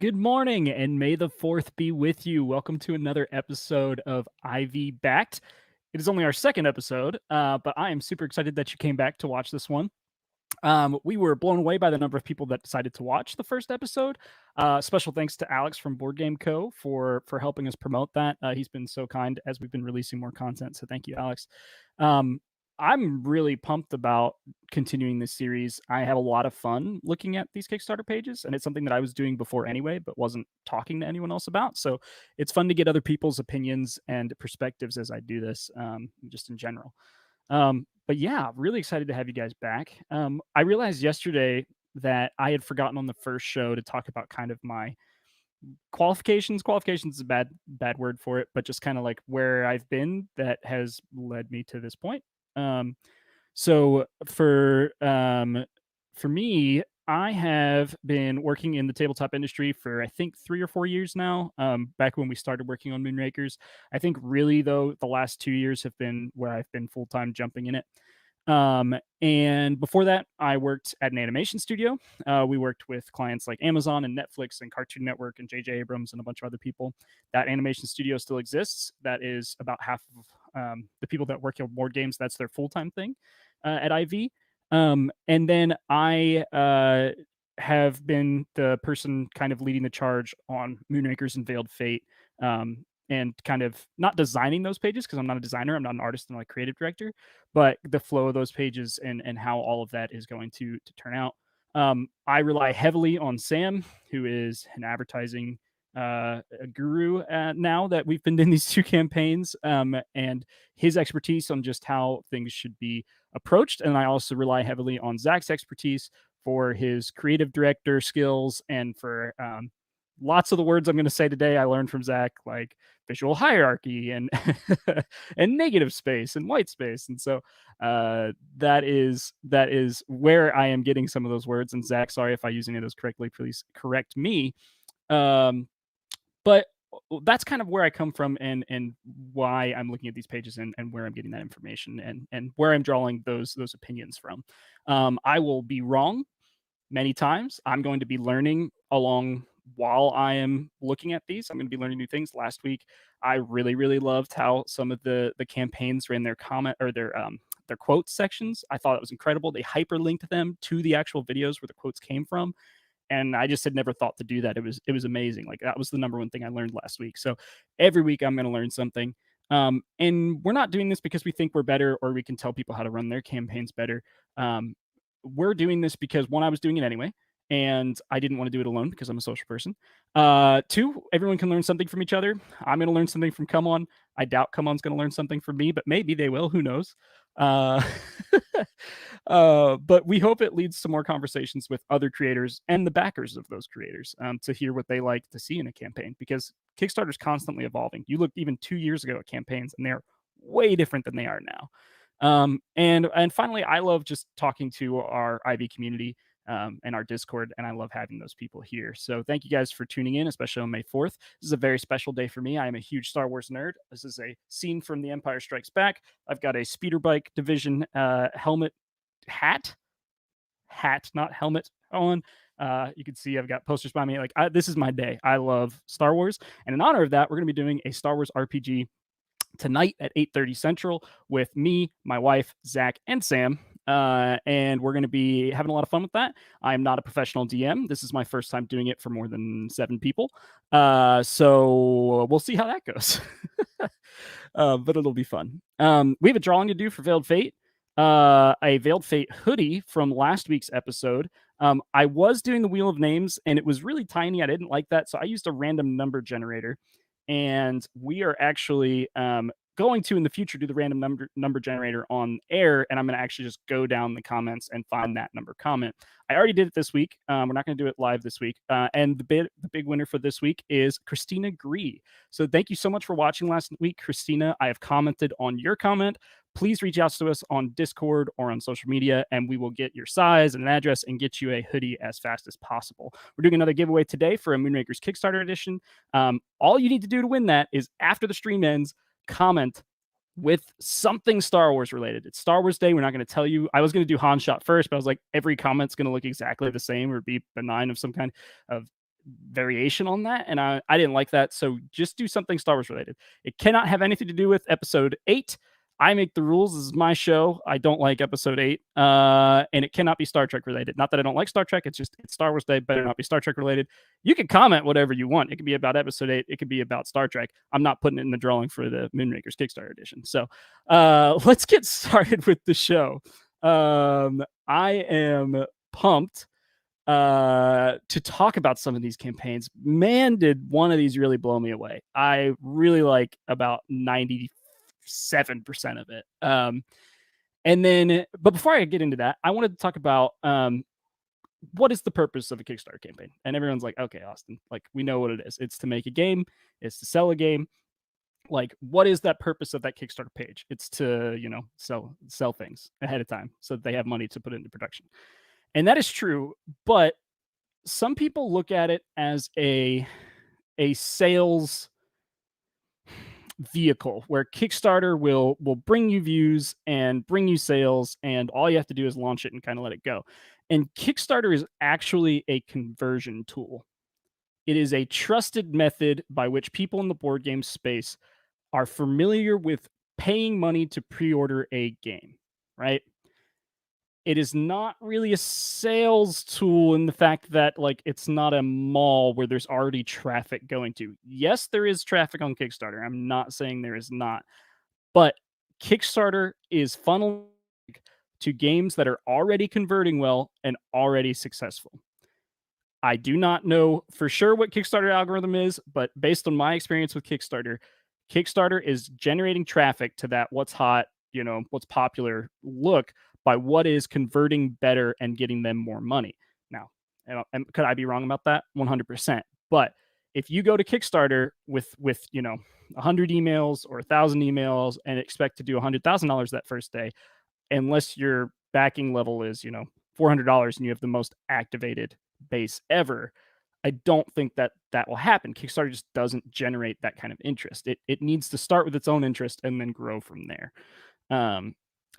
Good morning, and may the 4th be with you. Welcome to another episode of IV Backed. It is only our second episode, but I am super excited that you came back to watch this one. We were blown away by the number of people that decided to watch the first episode. Special thanks to Alex from Board Game Co. for helping us promote that. He's been so kind as we've been releasing more content. So thank you, Alex. Um, I'm really pumped about continuing this series. I have a lot of fun looking at these Kickstarter pages, and it's something that I was doing before anyway, but wasn't talking to anyone else about. So it's fun to get other people's opinions and perspectives as I do this, just in general. But yeah, really excited to have you guys back. I realized yesterday that I had forgotten on the first show to talk about kind of my qualifications. Qualifications is a bad word for it, but just kind of like where I've been that has led me to this point. Um, so for me, I have been working in the tabletop industry for I think 3 or 4 years now. Back when we started working on Moonrakers, I think really though the last 2 years have been where I've been full time jumping in it. And before that, I worked at an animation studio. We worked with clients like Amazon and Netflix and Cartoon Network and J.J. Abrams and a bunch of other people. That animation studio still exists. That is about half of the people that work on board games. That's their full time thing at IV. And then I have been the person kind of leading the charge on Moonrakers and Veiled Fate. And kind of not designing those pages because I'm not a designer, I'm not an artist, I'm not a creative director, but the flow of those pages and how all of that is going to turn out. I rely heavily on Sam, who is an advertising a guru now that we've been in these two campaigns, and his expertise on just how things should be approached. And I also rely heavily on Zach's expertise for his creative director skills and for lots of the words I'm going to say today I learned from Zach, like visual hierarchy and and negative space and white space. And so that is where I am getting some of those words. And Zach, sorry if I use any of those correctly, please correct me. Um, but that's kind of where I come from and why I'm looking at these pages and where I'm getting that information and where I'm drawing those opinions from. I will be wrong many times. I'm going to be learning along while I am looking at these. I'm going to be learning new things. Last week, I really loved how some of the campaigns ran their comment or their quotes sections. I thought it was incredible. They hyperlinked them to the actual videos where the quotes came from, and I just had never thought to do that. It was amazing. Like that was the number one thing I learned last week. So every week I'm going to learn something. And we're not doing this because we think we're better or we can tell people how to run their campaigns better. We're doing this because one, I was doing it anyway, and I didn't want to do it alone because I'm a social person. Two, everyone can learn something from each other. I'm going to learn something from Come On. I doubt Come On's going to learn something from me, but maybe they will. Who knows? Uh, but we hope it leads to more conversations with other creators and the backers of those creators to hear what they like to see in a campaign because Kickstarter's constantly evolving. You look even 2 years ago at campaigns, and they're way different than they are now. And finally, I love just talking to our IV community and our Discord, and I love having those people here. So thank you guys for tuning in, especially on May 4th. This is a very special day for me. I am a huge Star Wars nerd. This is a scene from The Empire Strikes Back. I've got a speeder bike division helmet hat, not helmet on. You can see I've got posters by me. Like this is my day. I love Star Wars, and in honor of that, we're going to be doing a Star Wars RPG tonight at 8:30 Central with me, my wife, Zach, and Sam. And we're going to be having a lot of fun with that. I'm not a professional DM. This is my first time doing it for more than 7 people. So we'll see how that goes. But it'll be fun. We have a drawing to do for Veiled Fate. A Veiled Fate hoodie from last week's episode. I was doing the Wheel of Names, and it was really tiny. I didn't like that, so I used a random number generator. And we are actually going to in the future do the random number generator on air, and I'm going to actually just go down the comments and find that number comment. I already did it this week. We're not going to do it live this week, and the big winner for this week is Christina Gree. So thank you so much for watching last week, Christina. I have commented on your comment. Please reach out to us on Discord or on social media, and we will get your size and an address and get you a hoodie as fast as possible. We're doing another giveaway today for a Moonrakers Kickstarter edition. All you need to do to win that is after the stream ends, comment with something Star Wars related. It's Star Wars Day. We're not going to tell you. I was going to do Han Shot first, but I was like, every comment's going to look exactly the same or be benign of some kind of variation on that, and I didn't like that. So just do something Star Wars related. It cannot have anything to do with Episode 8. I make the rules. This is my show. I don't like Episode 8, and it cannot be Star Trek related. Not that I don't like Star Trek. It's just it's Star Wars Day. Better not be Star Trek related. You can comment whatever you want. It could be about Episode 8. It could be about Star Trek. I'm not putting it in the drawing for the Moonrakers Kickstarter edition. So let's get started with the show. I am pumped to talk about some of these campaigns. Man, did one of these really blow me away. I really like about 97% of it. And then, but before I get into that, I wanted to talk about what is the purpose of a Kickstarter campaign? And everyone's like, okay, Austin, like we know what it is. It's to make a game, it's to sell a game. Like, what is that purpose of that Kickstarter page? It's to, you know, sell things ahead of time so that they have money to put into production. And that is true, but some people look at it as a sales vehicle where Kickstarter will bring you views and bring you sales, and all you have to do is launch it and kind of let it go. And Kickstarter is actually a conversion tool. It is a trusted method by which people in the board game space are familiar with paying money to pre-order a game, right? It is not really a sales tool in the fact that like it's not a mall where there's already traffic going to. Yes, there is traffic on Kickstarter. I'm not saying there is not. But Kickstarter is funneled to games that are already converting well and already successful. I do not know for sure what Kickstarter algorithm is, but based on my experience with Kickstarter, Kickstarter is generating traffic to that what's hot, you know, what's popular look by what is converting better and getting them more money. Now, and could I be wrong about that? 100%. But if you go to Kickstarter with you know 100 emails or 1,000 emails and expect to do $100,000 that first day, unless your backing level is, you know, $400 and you have the most activated base ever, I don't think that will happen. Kickstarter just doesn't generate that kind of interest. It needs to start with its own interest and then grow from there.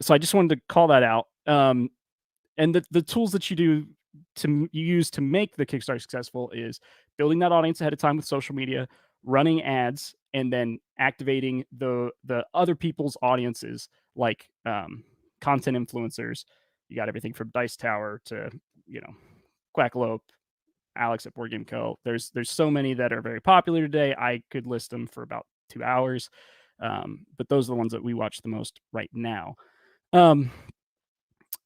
So I just wanted to call that out. And the tools that you use to make the Kickstarter successful is building that audience ahead of time with social media, running ads, and then activating the other people's audiences, like content influencers. You got everything from Dice Tower to, you know, Quackalope, Alex at Board Game Co. There's so many that are very popular today. I could list them for about 2 hours, but those are the ones that we watch the most right now.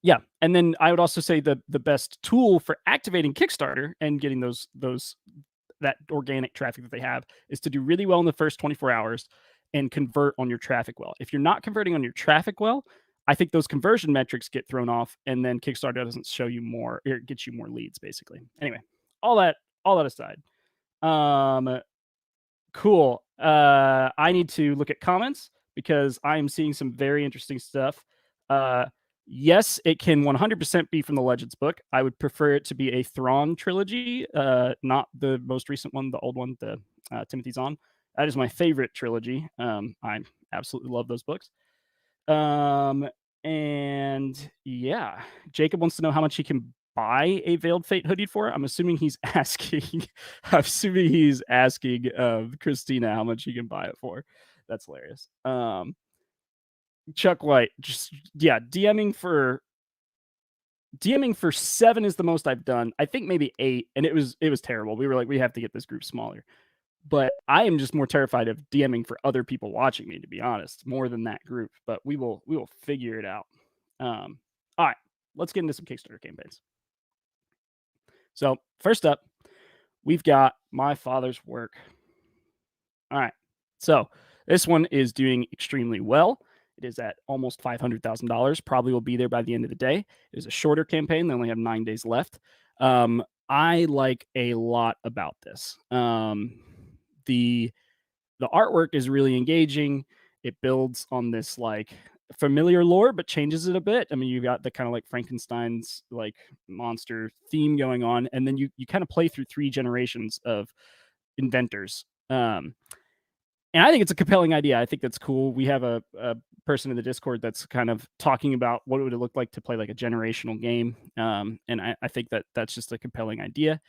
Yeah, and then I would also say the best tool for activating Kickstarter and getting that organic traffic that they have is to do really well in the first 24 hours and convert on your traffic well. If you're not converting on your traffic well, I think those conversion metrics get thrown off, and then Kickstarter doesn't show you more, or it gets you more leads, basically. Anyway, all that aside, cool. I need to look at comments because I am seeing some very interesting stuff. Yes, it can 100% be from the Legends book. I would prefer it to be a Thrawn trilogy, not the most recent one, the old one, the Timothy Zahn. That is my favorite trilogy. I absolutely love those books. And yeah, Jacob wants to know how much he can buy a Veiled Fate hoodie for. I'm assuming he's asking. Christina how much he can buy it for. That's hilarious. Chuck White, just DMing for 7 is the most I've done. I think maybe 8, and it was terrible. We were like, we have to get this group smaller. But I am just more terrified of DMing for other people watching me, to be honest, more than that group. But we will figure it out. All right, let's get into some Kickstarter campaigns. So first up, we've got My Father's Work. All right, so this one is doing extremely well. It is at almost $500,000. Probably will be there by the end of the day. It is a shorter campaign. They only have 9 days left. I like a lot about this. The artwork is really engaging. It builds on this like familiar lore, but changes it a bit. I mean, you've got the kind of like Frankenstein's like monster theme going on, and then you kind of play through 3 generations of inventors. And I think it's a compelling idea. I think that's cool. We have a person in the Discord that's kind of talking about what it would look like to play like a generational game. And I think that's just a compelling idea.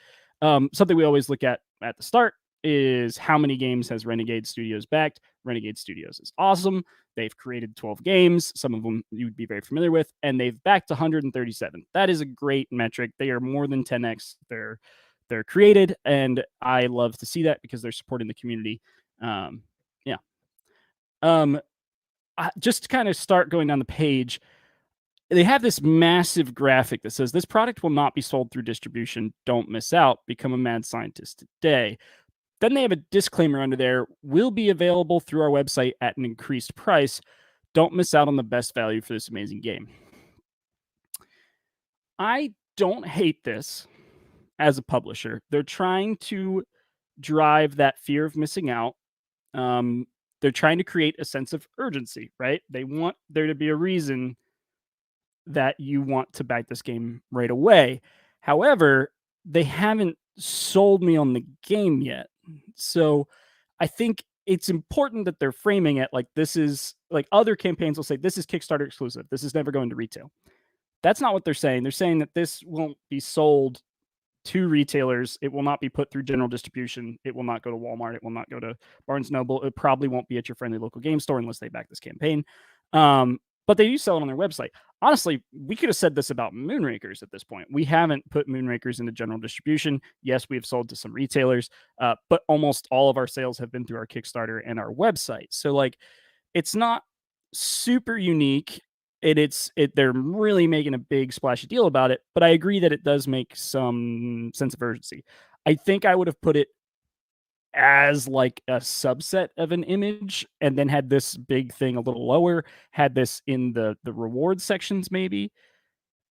Something we always look at the start is how many games has Renegade Studios backed. Renegade Studios is awesome. They've created 12 games, some of them you'd be very familiar with, and they've backed 137. That is a great metric. They are more than 10x they're created, and I love to see that because they're supporting the community. Yeah. Just to kind of start going down the page, they have this massive graphic that says this product will not be sold through distribution. Don't miss out. Become a mad scientist today. Then they have a disclaimer under there, will be available through our website at an increased price. Don't miss out on the best value for this amazing game. I don't hate this as a publisher. They're trying to drive that fear of missing out. They're trying to create a sense of urgency, right? They want there to be a reason that you want to back this game right away. However, they haven't sold me on the game yet. So I think it's important that they're framing it like this is like other campaigns will say this is Kickstarter exclusive. This is never going to retail. That's not what they're saying. They're saying that this won't be sold to retailers. It will not be put through general distribution. It will not go to Walmart. It will not go to Barnes Noble. It probably won't be at your friendly local game store unless they back this campaign. But they do sell it on their website. Honestly, we could have said this about Moonrakers at this point. We haven't put Moonrakers into general distribution. Yes, we have sold to some retailers, but almost all of our sales have been through our Kickstarter and our website. So like, it's not super unique. They're really making a big splashy deal about it, but I agree that it does make some sense of urgency. I think I would have put it as like a subset of an image and then had this big thing a little lower, had this in the reward sections maybe.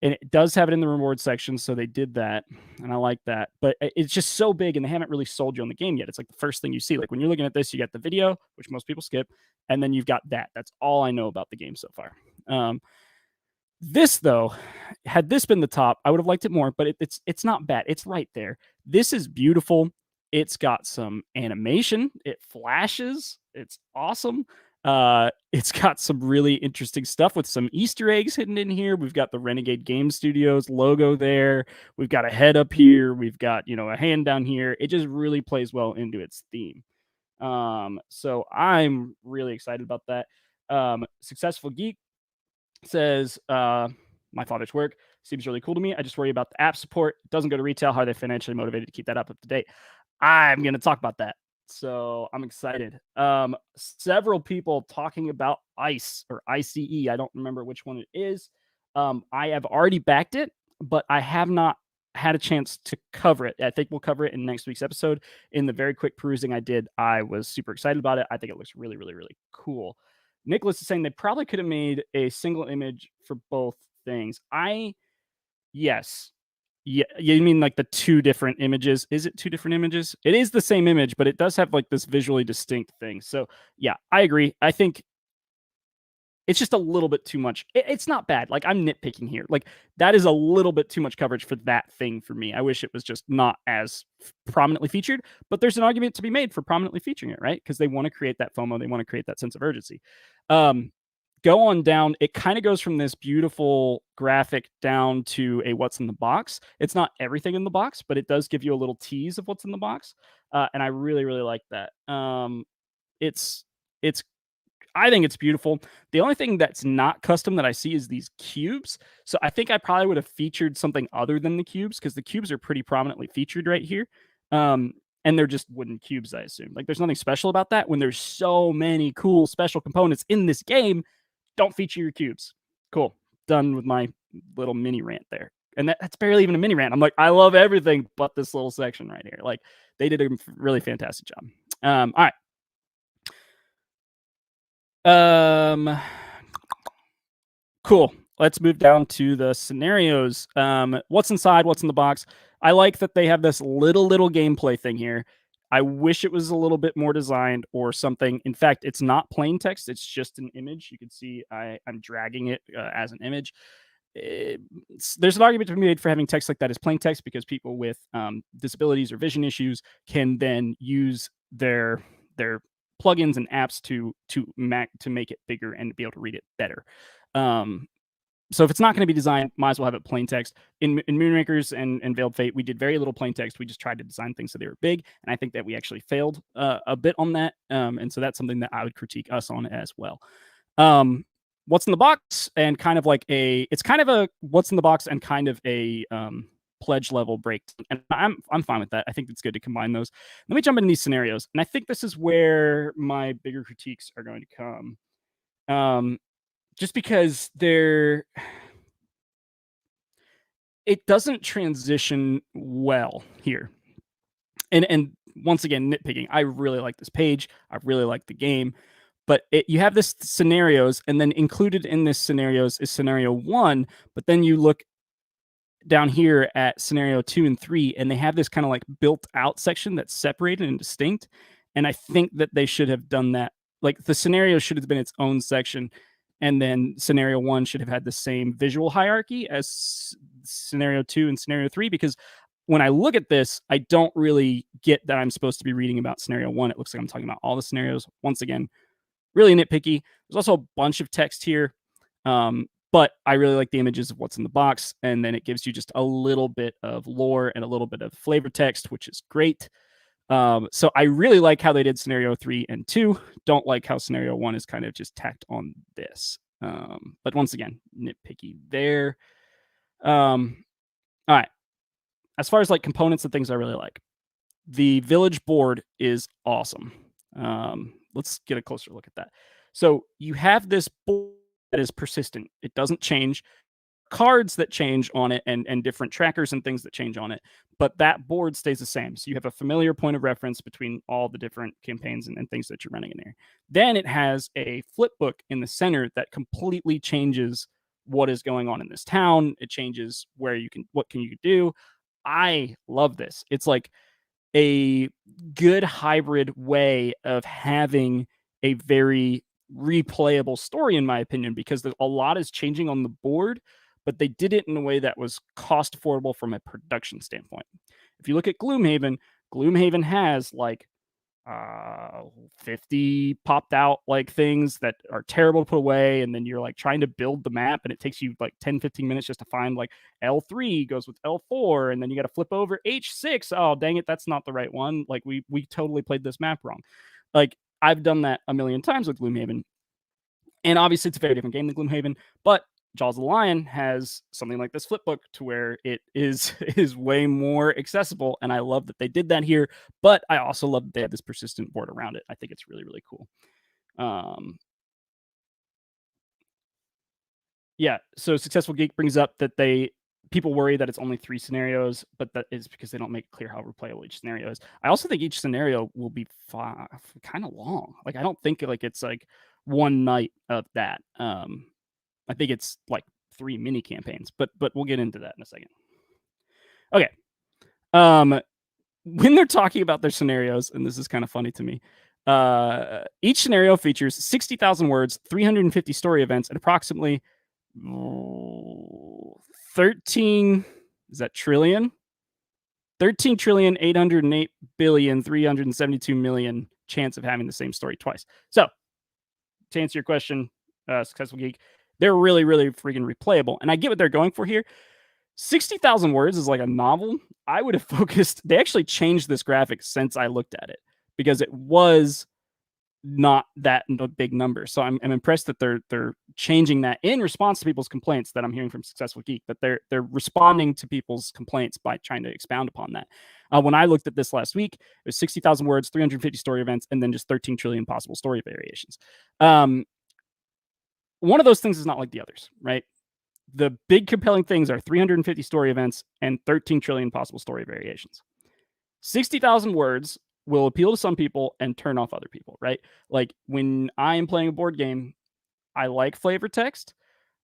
And it does have it in the reward section, so they did that, and I like that. But it's just so big, and they haven't really sold you on the game yet. It's like the first thing you see. Like when you're looking at this, you got the video, which most people skip, and then you've got that. That's all I know about the game so far. This though, had this been the top, I would have liked it more. But it's not bad. It's right there. This is beautiful. It's got some animation. It flashes. It's awesome. It's got some really interesting stuff with some Easter eggs hidden in here. We've got the Renegade Game Studios logo there. We've got a head up here. We've got, a hand down here. It just really plays well into its theme. So I'm really excited about that. Successful Geek says, my father's work seems really cool to me. I just worry about the app support. It doesn't go to retail. How are they financially motivated to keep that up to date? I'm going to talk about that. So I'm excited. Several people talking about ICE or ICE. I don't remember which one it is. I have already backed it, but I have not had a chance to cover it. I think we'll cover it in next week's episode. In the very quick perusing I did, I was super excited about it. I think it looks really, really, really cool. Nicholas is saying they probably could have made a single image for both things. Yes. Yeah, you mean like the two different images? Is it two different images? It is the same image, but it does have like this visually distinct thing. So yeah, I agree. I think it's just a little bit too much. It's not bad. Like I'm nitpicking here. Like that is a little bit too much coverage for that thing for me. I wish it was just not as prominently featured, but there's an argument to be made for prominently featuring it, right? Because they want to create that FOMO. They want to create that sense of urgency. Go on down. It kind of goes from this beautiful graphic down to a what's in the box. It's not everything in the box, but it does give you a little tease of what's in the box. And I really, really like that. It's I think it's beautiful. The only thing that's not custom that I see is these cubes. So I think I probably would have featured something other than the cubes because the cubes are pretty prominently featured right here. And they're just wooden cubes, I assume. Like there's nothing special about that when there's so many cool special components in this game. Don't feature your cubes. Cool. Done with my little mini rant there. And that's barely even a mini rant. I'm like, I love everything but this little section right here. Like they did a really fantastic job. All right. Cool. Let's move down to the scenarios. What's inside? What's in the box? I like that they have this little gameplay thing here. I wish it was a little bit more designed or something. In fact, it's not plain text. It's just an image. You can see I'm dragging it as an image. There's an argument to be made for having text like that as plain text because people with disabilities or vision issues can then use their plugins and apps to make it bigger and be able to read it better. So if it's not going to be designed, might as well have it plain text. In Moonrakers and Veiled Fate, we did very little plain text. We just tried to design things so they were big, and I think that we actually failed a bit on that. And so that's something that I would critique us on as well. What's in the box and kind of like it's kind of a what's in the box and kind of a pledge level break, and I'm fine with that. I think it's good to combine those. Let me jump into these scenarios, and I think this is where my bigger critiques are going to come. Just because it doesn't transition well here. And once again, nitpicking. I really like this page. I really like the game, but you have this scenarios, and then included in this scenarios is scenario 1. But then you look down here at scenario 2 and 3, and they have this kind of like built out section that's separated and distinct. And I think that they should have done that. Like the scenario should have been its own section, and then scenario 1 should have had the same visual hierarchy as scenario 2 and scenario 3, because when I look at this, I don't really get that I'm supposed to be reading about scenario 1. It looks like I'm talking about all the scenarios. Once again, really nitpicky. There's also a bunch of text here, but I really like the images of what's in the box, and then it gives you just a little bit of lore and a little bit of flavor text, which is great. So I really like how they did scenario 3 and 2. Don't like how scenario 1 is kind of just tacked on this. But once again, nitpicky there. All right. As far as like components and things I really like, the village board is awesome. Let's get a closer look at that. So you have this board that is persistent. It doesn't change. Cards that change on it, and different trackers and things that change on it, but that board stays the same. So you have a familiar point of reference between all the different campaigns and things that you're running in there. Then it has a flip book in the center that completely changes what is going on in this town. It changes what can you do. I love this. It's like a good hybrid way of having a very replayable story, in my opinion, because a lot is changing on the board, but they did it in a way that was cost affordable from a production standpoint. If you look at Gloomhaven has like 50 popped out like things that are terrible to put away, and then you're like trying to build the map, and it takes you like 10-15 minutes just to find like L3 goes with L4, and then you got to flip over H6. Oh dang it, that's not the right one. Like we totally played this map wrong. Like I've done that a million times with Gloomhaven, and obviously it's a very different game than Gloomhaven, but Jaws of the Lion has something like this flipbook to where it is way more accessible, and I love that they did that here. But I also love that they have this persistent board around it. I think it's really, really cool. Yeah. So Successful Geek brings up that people worry that it's only 3 scenarios, but that is because they don't make it clear how replayable each scenario is. I also think each scenario will be kind of long. Like I don't think like it's like one night of that. I think it's like 3 mini campaigns, but we'll get into that in a second. Okay. When they're talking about their scenarios, and this is kind of funny to me, each scenario features 60,000 words, 350 story events, and approximately 13 is that trillion 13,808,372,000,000 chance of having the same story twice. So to answer your question, Successful Geek, they're really, really freaking replayable, and I get what they're going for here. 60,000 words is like a novel. I would have focused. They actually changed this graphic since I looked at it, because it was not that big number. So I'm impressed that they're changing that in response to people's complaints that I'm hearing from Successful Geek, that they're responding to people's complaints by trying to expound upon that. When I looked at this last week, it was 60,000 words, 350 story events, and then just 13 trillion possible story variations. One of those things is not like the others, right? The big compelling things are 350 story events and 13 trillion possible story variations. 60,000 words will appeal to some people and turn off other people, right? Like when I am playing a board game, I like flavor text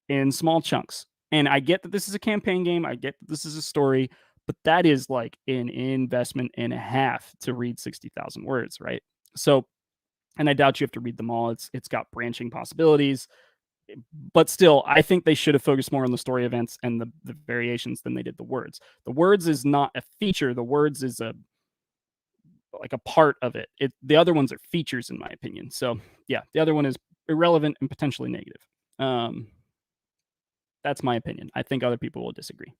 in small chunks. And I get that this is a campaign game. I get that this is a story, but that is like an investment and a half to read 60,000 words, right? So, and I doubt you have to read them all. It's got branching possibilities, but still, I think they should have focused more on the story events and the variations than they did the words. The words is not a feature. The words is a part of it. The other ones are features, in my opinion. So yeah, the other one is irrelevant and potentially negative. That's my opinion. I think other people will disagree.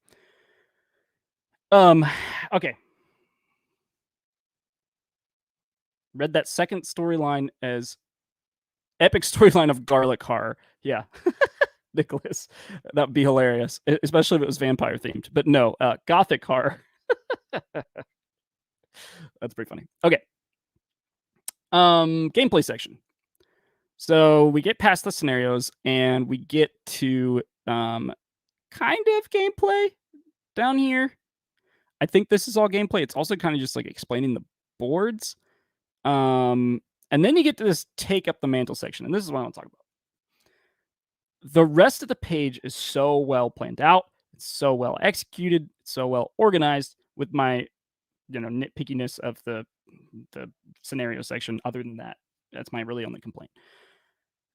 Okay. Read that second storyline as epic storyline of Garlic Horror. Yeah. Nicholas. That would be hilarious, especially if it was vampire themed. But no, Gothic Horror. That's pretty funny. Okay. Gameplay section. So we get past the scenarios and we get to kind of gameplay down here. I think this is all gameplay. It's also kind of just like explaining the boards. And then you get to this take up the mantle section, and this is what I want to talk about. The rest of the page is so well planned out. It's so well executed. It's so well organized. With my, nitpickiness of the scenario section. Other than that, that's my really only complaint.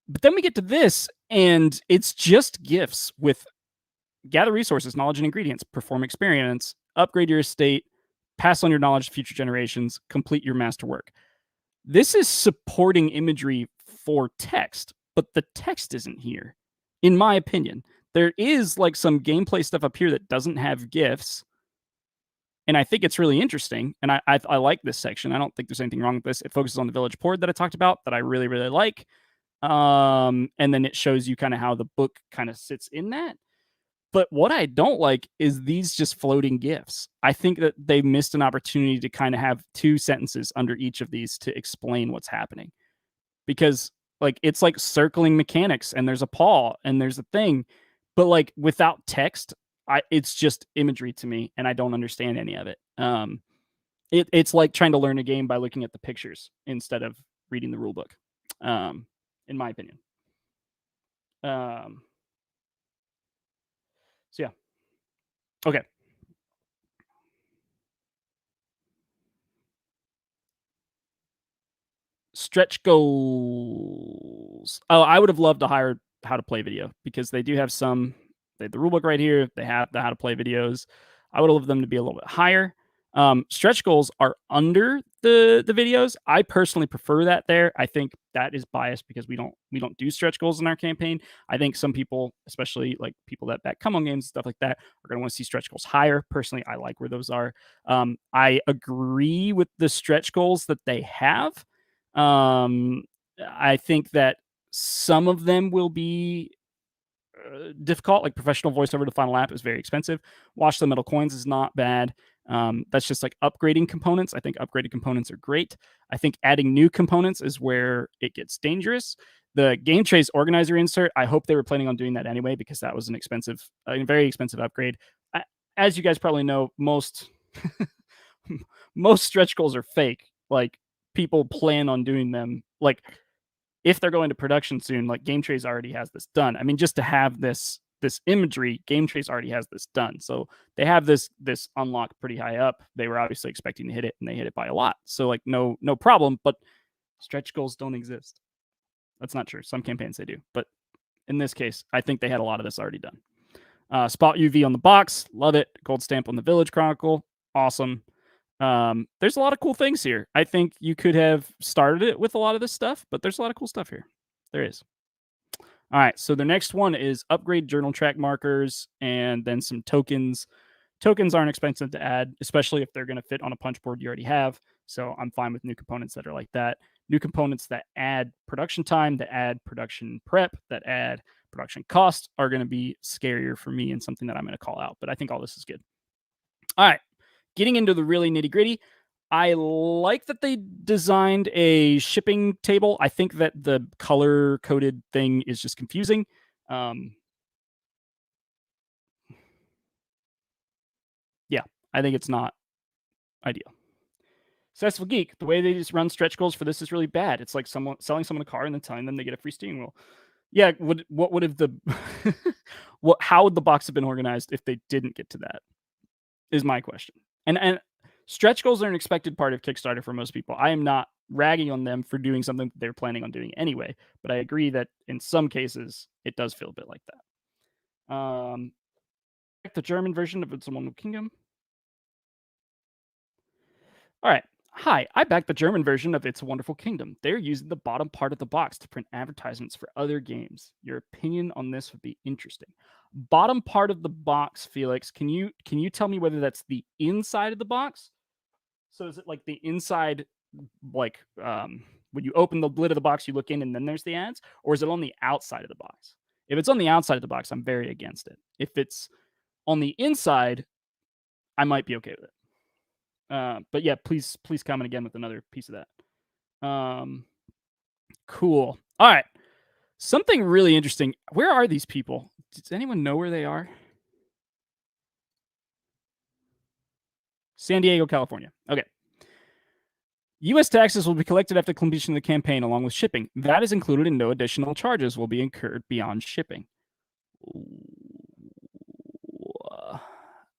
But then we get to this, and it's just gifts with gather resources, knowledge, and ingredients, perform experiments, upgrade your estate, pass on your knowledge to future generations, complete your masterwork. This is supporting imagery for text, but the text isn't here, in my opinion. There is like some gameplay stuff up here that doesn't have GIFs, and I think it's really interesting, and I like this section. I don't think there's anything wrong with this. It focuses on the village port that I talked about that I really, really like. And then it shows you kind of how the book kind of sits in that. But what I don't like is these just floating GIFs. I think that they missed an opportunity to kind of have 2 sentences under each of these to explain what's happening. Because like it's like circling mechanics and there's a paw and there's a thing, but like without text, it's just imagery to me and I don't understand any of it. It's like trying to learn a game by looking at the pictures instead of reading the rule book. In my opinion. So yeah. Okay. Stretch goals. Oh, I would have loved to hire how to play video because they do have some. They have the rulebook right here. They have the how to play videos. I would have loved them to be a little bit higher. Stretch goals are under the videos. I personally prefer that there. I think that is biased because we don't do stretch goals in our campaign. I think some people, especially like people that back come on games and stuff like that, are going to want to see stretch goals higher. Personally, I like where those are. I agree with the stretch goals that they have. I think that some of them will be difficult, like professional voiceover to final app is very expensive. Watch the metal coins is not bad. That's just like upgrading components. I think upgraded components are great. I think adding new components is where it gets dangerous. The game trace organizer insert, I hope they were planning on doing that anyway because that was a very expensive upgrade. As you guys probably know, most most stretch goals are fake. Like people plan on doing them. Like if they're going to production soon, like Game Trace already has this done. I mean, just to have this imagery, Game Trace already has this done. So they have this unlock pretty high up. They were obviously expecting to hit it, and they hit it by a lot. So like no problem. But stretch goals don't exist. That's not true. Some campaigns they do, but in this case, I think they had a lot of this already done. Spot UV on the box, love it. Gold stamp on the Village Chronicle, awesome. There's a lot of cool things here. I think you could have started it with a lot of this stuff, but there's a lot of cool stuff here. There is. All right, so the next one is upgrade journal track markers and then some tokens. Tokens aren't expensive to add, especially if they're going to fit on a punch board you already have. So I'm fine with new components that are like that. New components that add production time, that add production prep, that add production cost are going to be scarier for me and something that I'm going to call out. But I think all this is good. All right, getting into the really nitty gritty. I like that they designed a shipping table. I think that the color coded thing is just confusing. Yeah, I think it's not ideal. Successful Geek, the way they just run stretch goals for this is really bad. It's like selling someone a car and then telling them they get a free steering wheel. Yeah, what would have the how would the box have been organized if they didn't get to that? Is my question. And stretch goals are an expected part of Kickstarter for most people. I am not ragging on them for doing something they're planning on doing anyway, but I agree that in some cases it does feel a bit like that. The German version of It's a Wonderful Kingdom. All right, Hi, I backed the German version of It's a Wonderful Kingdom. They're using the bottom part of the box to print advertisements for other games. Your opinion on this would be interesting. Bottom part of the box, Felix. Can you tell me whether that's the inside of the box? So is it like the inside, like when you open the lid of the box, you look in and then there's the ads, or is it on the outside of the box? If it's on the outside of the box, I'm very against it. If it's on the inside, I might be okay with it. But yeah, please comment again with another piece of that. Cool. All right. Something really interesting. Where are these people? Does anyone know where they are? San Diego, California. Okay. U.S. taxes will be collected after completion of the campaign, along with shipping. That is included, and no additional charges will be incurred beyond shipping.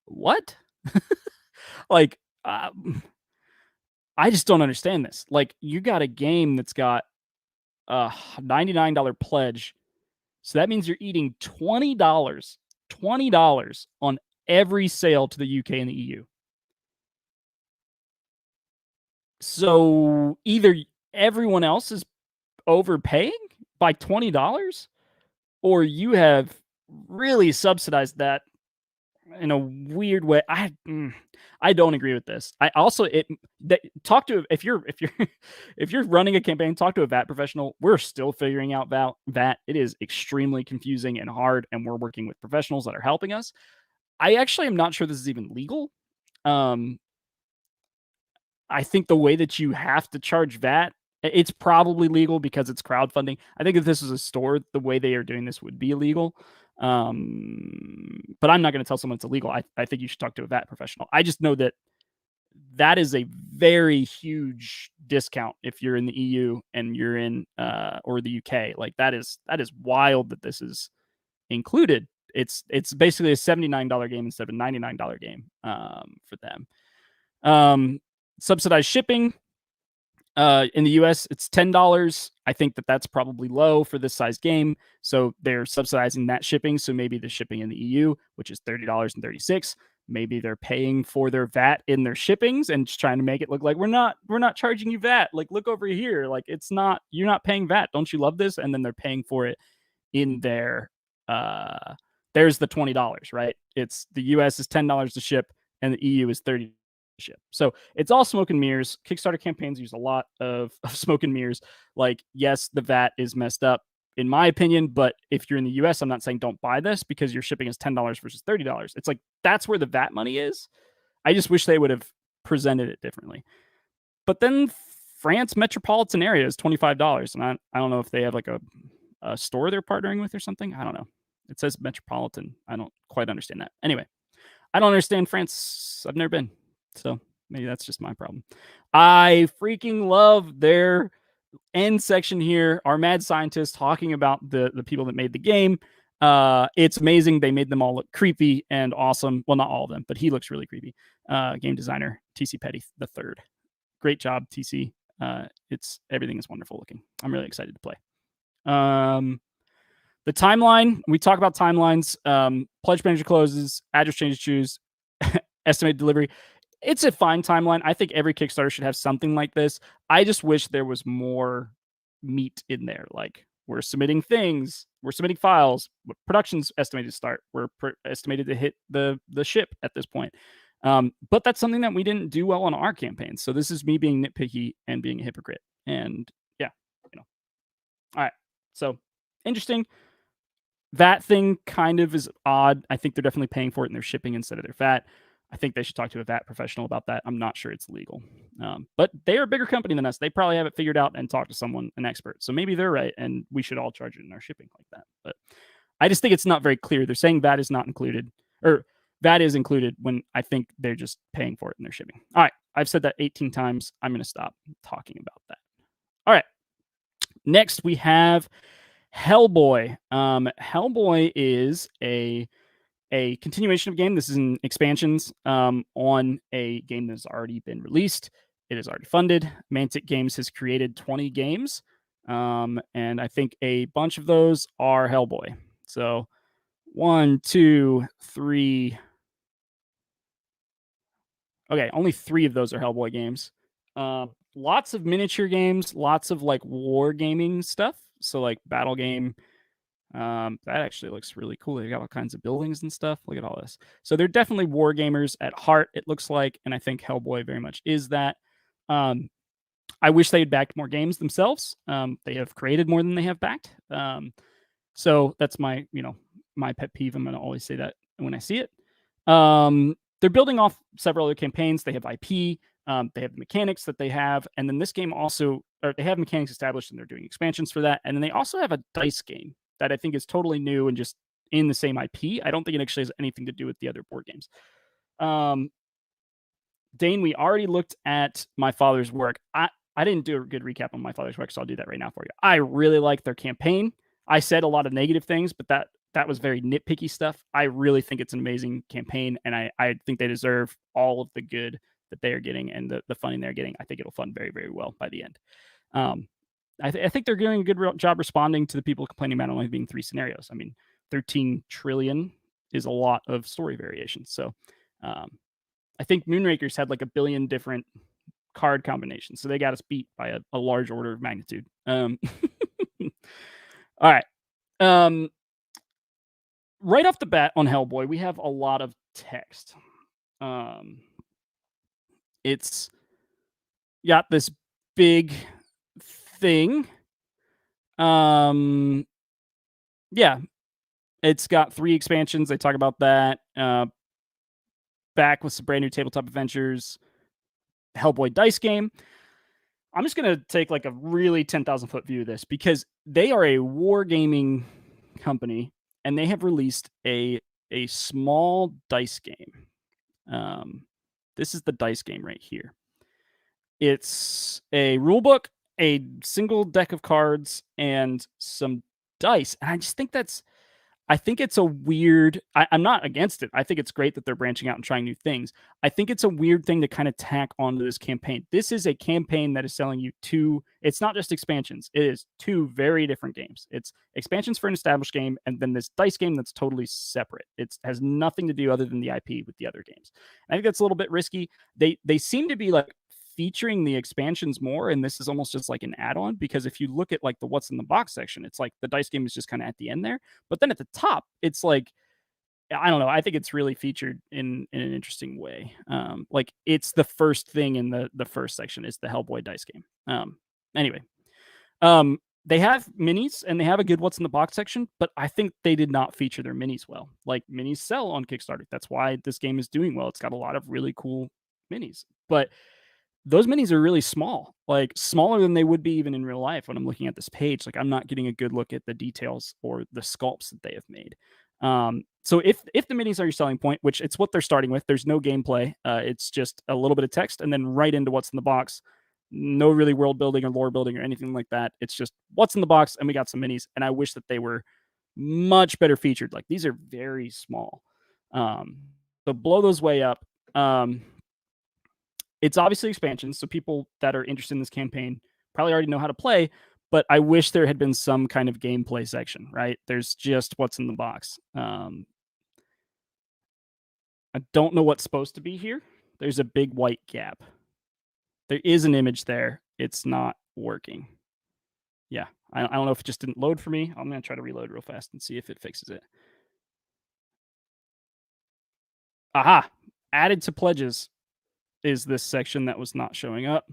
What? Like, I just don't understand this. Like, you got a game that's got a $99 pledge, so that means you're eating $20 on every sale to the UK and the EU. So either everyone else is overpaying by $20, or you have really subsidized that in a weird way. I don't agree with this. I also talk to if you're if you're running a campaign, talk to a VAT professional. We're still figuring out VAT. It is extremely confusing and hard, and we're working with professionals that are helping us. I actually am not sure this is even legal. I think the way that you have to charge VAT, it's probably legal because it's crowdfunding. I think if this was a store, the way they are doing this would be illegal. But I'm not going to tell someone it's illegal. I think you should talk to a VAT professional. I just know that that is a very huge discount if you're in the EU and you're in or the UK. Like that is wild that this is included. It's basically a $79 game instead of a $99 game for them. Subsidized shipping. In the US, it's $10. I think that's probably low for this size game. So they're subsidizing that shipping. So maybe the shipping in the EU, which is $30.36, maybe they're paying for their VAT in their shippings and just trying to make it look like we're not charging you VAT. Like, look over here. Like, it's not, you're not paying VAT. Don't you love this? And then they're paying for it in their there's the $20, right? It's the US is $10 to ship and the EU is $30 ship. So it's all smoke and mirrors. Kickstarter campaigns use a lot of smoke and mirrors. Like, yes, the VAT is messed up in my opinion, but if you're in the US, I'm not saying don't buy this because your shipping is $10 versus $30. It's like, that's where the VAT money is. I just wish they would have presented it differently. But then France metropolitan area is $25. And I don't know if they have like a store they're partnering with or something. I don't know. It says metropolitan. I don't quite understand that. Anyway, I don't understand France. I've never been. So maybe that's just my problem. I freaking love their end section here. Our mad scientist talking about the people that made the game. It's amazing. They made them all look creepy and awesome. Well, not all of them, but he looks really creepy. Game designer TC Petty the third. Great job, TC. Everything is wonderful looking. I'm really excited to play. The timeline, we talk about timelines. Pledge manager closes, address changes, choose, estimated delivery. It's a fine timeline. I think every Kickstarter should have something like this. I just wish there was more meat in there. Like, we're submitting things, we're submitting files, production's estimated to start, we're estimated to hit the ship at this point. But that's something that we didn't do well on our campaign. So this is me being nitpicky and being a hypocrite. And yeah, all right. So interesting. That thing kind of is odd. I think they're definitely paying for it in their shipping instead of their VAT. I think they should talk to a VAT professional about that. I'm not sure it's legal. But they are a bigger company than us. They probably have it figured out and talk to someone, an expert. So maybe they're right, and we should all charge it in our shipping like that. But I just think it's not very clear. They're saying VAT is not included, or VAT is included when I think they're just paying for it in their shipping. All right. I've said that 18 times. I'm going to stop talking about that. All right. Next, we have Hellboy. Hellboy is a continuation of game. This is an expansions on a game that has already been released. It is already funded. Mantic Games has created 20 games, and I think a bunch of those are Hellboy. So 1, 2, 3. Okay, only 3 of those are Hellboy games. Lots of miniature games, lots of like war gaming stuff. So like battle game. That actually looks really cool. They got all kinds of buildings and stuff. Look at all this. So they're definitely war gamers at heart, it looks like, and I think Hellboy very much is that. Um, I wish they had backed more games themselves. They have created more than they have backed. So that's my, my pet peeve. I'm going to always say that when I see it. They're building off several other campaigns. They have IP. They have the mechanics that they have, and then this game also, or they have mechanics established, and they're doing expansions for that. And then they also have a dice game that I think is totally new and just in the same IP. I don't think it actually has anything to do with the other board games. Dane, we already looked at My Father's Work. I didn't do a good recap on My Father's Work, so I'll do that right now for you. I really like their campaign. I said a lot of negative things, but that was very nitpicky stuff. I really think it's an amazing campaign, and I think they deserve all of the good that they are getting and the funding they're getting. I think it'll fund very, very well by the end. I think they're doing a good job responding to the people complaining about only being 3 scenarios. I mean, 13 trillion is a lot of story variations. So I think Moonrakers had like 1 billion different card combinations. So they got us beat by a large order of magnitude. All right. Right off the bat on Hellboy, we have a lot of text. It's got this big thing. Yeah, it's got 3 expansions. They talk about that. Back with some brand new tabletop adventures. Hellboy dice game. I'm just gonna take like a really 10,000 foot view of this because they are a wargaming company and they have released a small dice game. This is the dice game right here. It's a rule book, a single deck of cards, and some dice. And I just think I think it's a weird. I'm not against it. I think it's great that they're branching out and trying new things. I think it's a weird thing to kind of tack onto this campaign. This is a campaign that is selling you 2. It's not just expansions. It is 2 very different games. It's expansions for an established game, and then this dice game that's totally separate. It has nothing to do other than the IP with the other games. I think that's a little bit risky. They seem to be like featuring the expansions more, and this is almost just like an add-on because if you look at like the what's in the box section, it's like the dice game is just kind of at the end there, but then at the top it's like I don't know, I think it's really featured in an interesting way. Like it's the first thing in the first section is the Hellboy dice game. Anyway, they have minis and they have a good what's in the box section, but I think they did not feature their minis well. Like minis sell on Kickstarter, that's why this game is doing well. It's got a lot of really cool minis, but those minis are really small, like smaller than they would be even in real life when I'm looking at this page. Like I'm not getting a good look at the details or the sculpts that they have made. So if the minis are your selling point, which it's what they're starting with, there's no gameplay. It's just a little bit of text and then right into what's in the box. No really world building or lore building or anything like that. It's just what's in the box and we got some minis. And I wish that they were much better featured. Like these are very small. So blow those way up. It's obviously expansions, so people that are interested in this campaign probably already know how to play, but I wish there had been some kind of gameplay section, right? There's just what's in the box. I don't know what's supposed to be here. There's a big white gap. There is an image there. It's not working. Yeah, I don't know if it just didn't load for me. I'm going to try to reload real fast and see if it fixes it. Aha! Added to pledges is this section that was not showing up.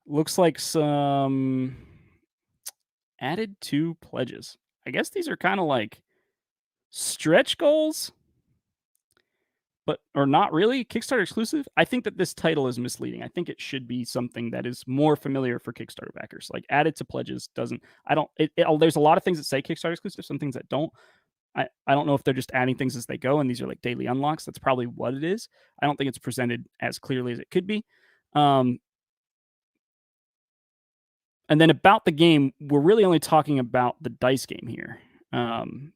Looks like some added to pledges. I guess these are kind of like stretch goals, but or not really Kickstarter exclusive. I think that this title is misleading. I think it should be something that is more familiar for Kickstarter backers. Like added to pledges doesn't. I don't. There's a lot of things that say Kickstarter exclusive, some things that don't. I don't know if they're just adding things as they go, and these are like daily unlocks. That's probably what it is. I don't think it's presented as clearly as it could be. And then about the game, we're really only talking about the dice game here. Then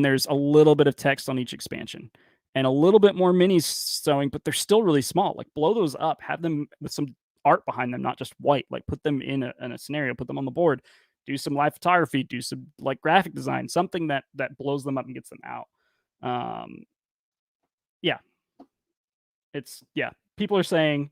there's a little bit of text on each expansion and a little bit more minis showing, but they're still really small. Like blow those up, have them with some art behind them, not just white. Like put them in a scenario, put them on the board, do some live photography, do some like graphic design, something that blows them up and gets them out. Yeah, people are saying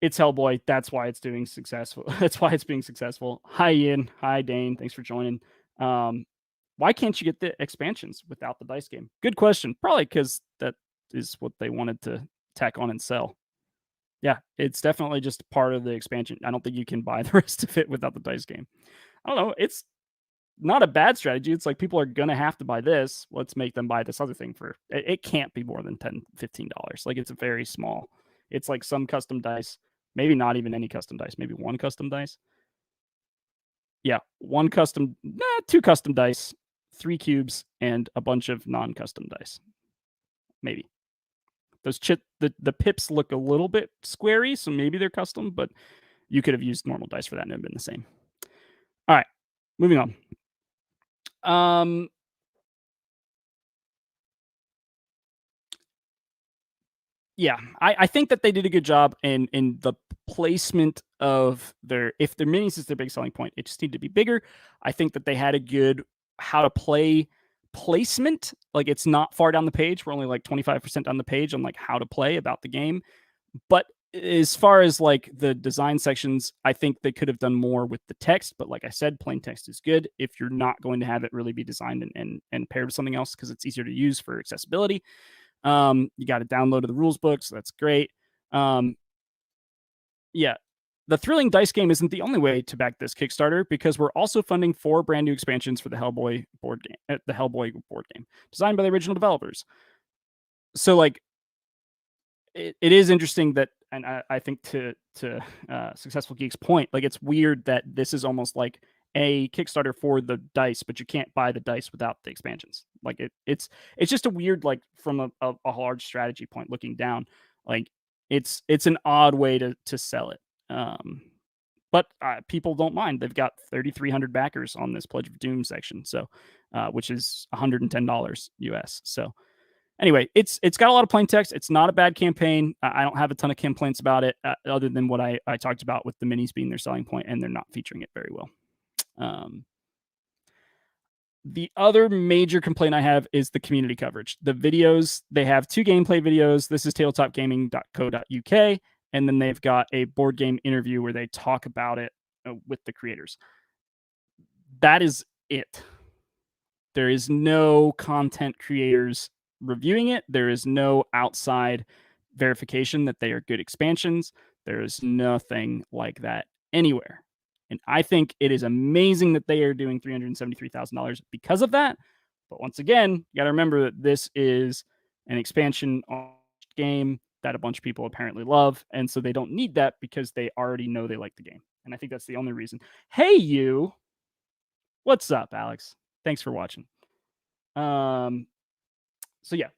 It's Hellboy. That's why it's doing successful. That's why it's being successful. Hi Ian. Hi Dane. Thanks for joining. Why can't you get the expansions without the dice game? Good question. Probably because that is what they wanted to tack on and sell. Yeah, it's definitely just part of the expansion. I don't think you can buy the rest of it without the dice game. I don't know. It's not a bad strategy. It's like people are gonna have to buy this. Let's make them buy this other thing for it can't be more than $10-15. Like it's very small. It's like some custom dice, maybe not even any custom dice, maybe one custom dice. Yeah, one custom, two custom dice, 3 cubes, and a bunch of non-custom dice. Maybe. Those the pips look a little bit squarey, so maybe they're custom, but you could have used normal dice for that and it would have been the same. All right, moving on. Yeah, I think that they did a good job in the placement of their. If their minis is their big selling point, it just needed to be bigger. I think that they had a good how to play placement. Like it's not far down the page. We're only like 25% down the page on like how to play about the game. But as far as like the design sections, I think they could have done more with the text. But like I said, plain text is good if you're not going to have it really be designed and paired with something else because it's easier to use for accessibility. You got to download the rules book, so that's great. Yeah, the thrilling dice game isn't the only way to back this Kickstarter because we're also funding 4 brand new expansions for the Hellboy board game, designed by the original developers. So like, it is interesting that, and I think to Successful Geek's point, like it's weird that this is almost like a Kickstarter for the dice, but you can't buy the dice without the expansions. Like it's just a weird, like from a large strategy point looking down, like it's an odd way to sell it. But people don't mind. They've got 3,300 backers on this Pledge of Doom section, so which is $110 US. So anyway, it's got a lot of plain text. It's not a bad campaign. I don't have a ton of complaints about it, other than what I talked about with the minis being their selling point, and they're not featuring it very well. The other major complaint I have is the community coverage. The videos, they have 2 gameplay videos. This is tabletopgaming.co.uk, and then they've got a board game interview where they talk about it with the creators. That is it. There is no content creators reviewing it. There is no outside verification that they are good expansions. There is nothing like that anywhere. And I think it is amazing that they are doing $373,000 because of that. But once again, you got to remember that this is an expansion game that a bunch of people apparently love. And so they don't need that because they already know they like the game. And I think that's the only reason. Hey, you. What's up, Alex? Thanks for watching. So yeah,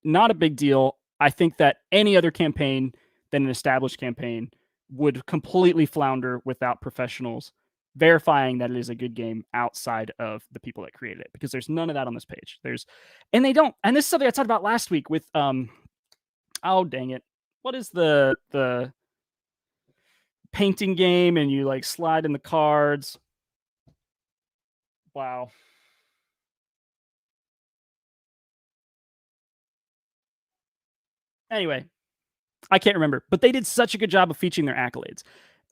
not a big deal. I think that any other campaign than an established campaign would completely flounder without professionals verifying that it is a good game outside of the people that created it, because there's none of that on this page. And they don't. And this is something I talked about last week with oh dang it, what is the painting game and you like slide in the cards? Wow. Anyway, I can't remember, but they did such a good job of featuring their accolades.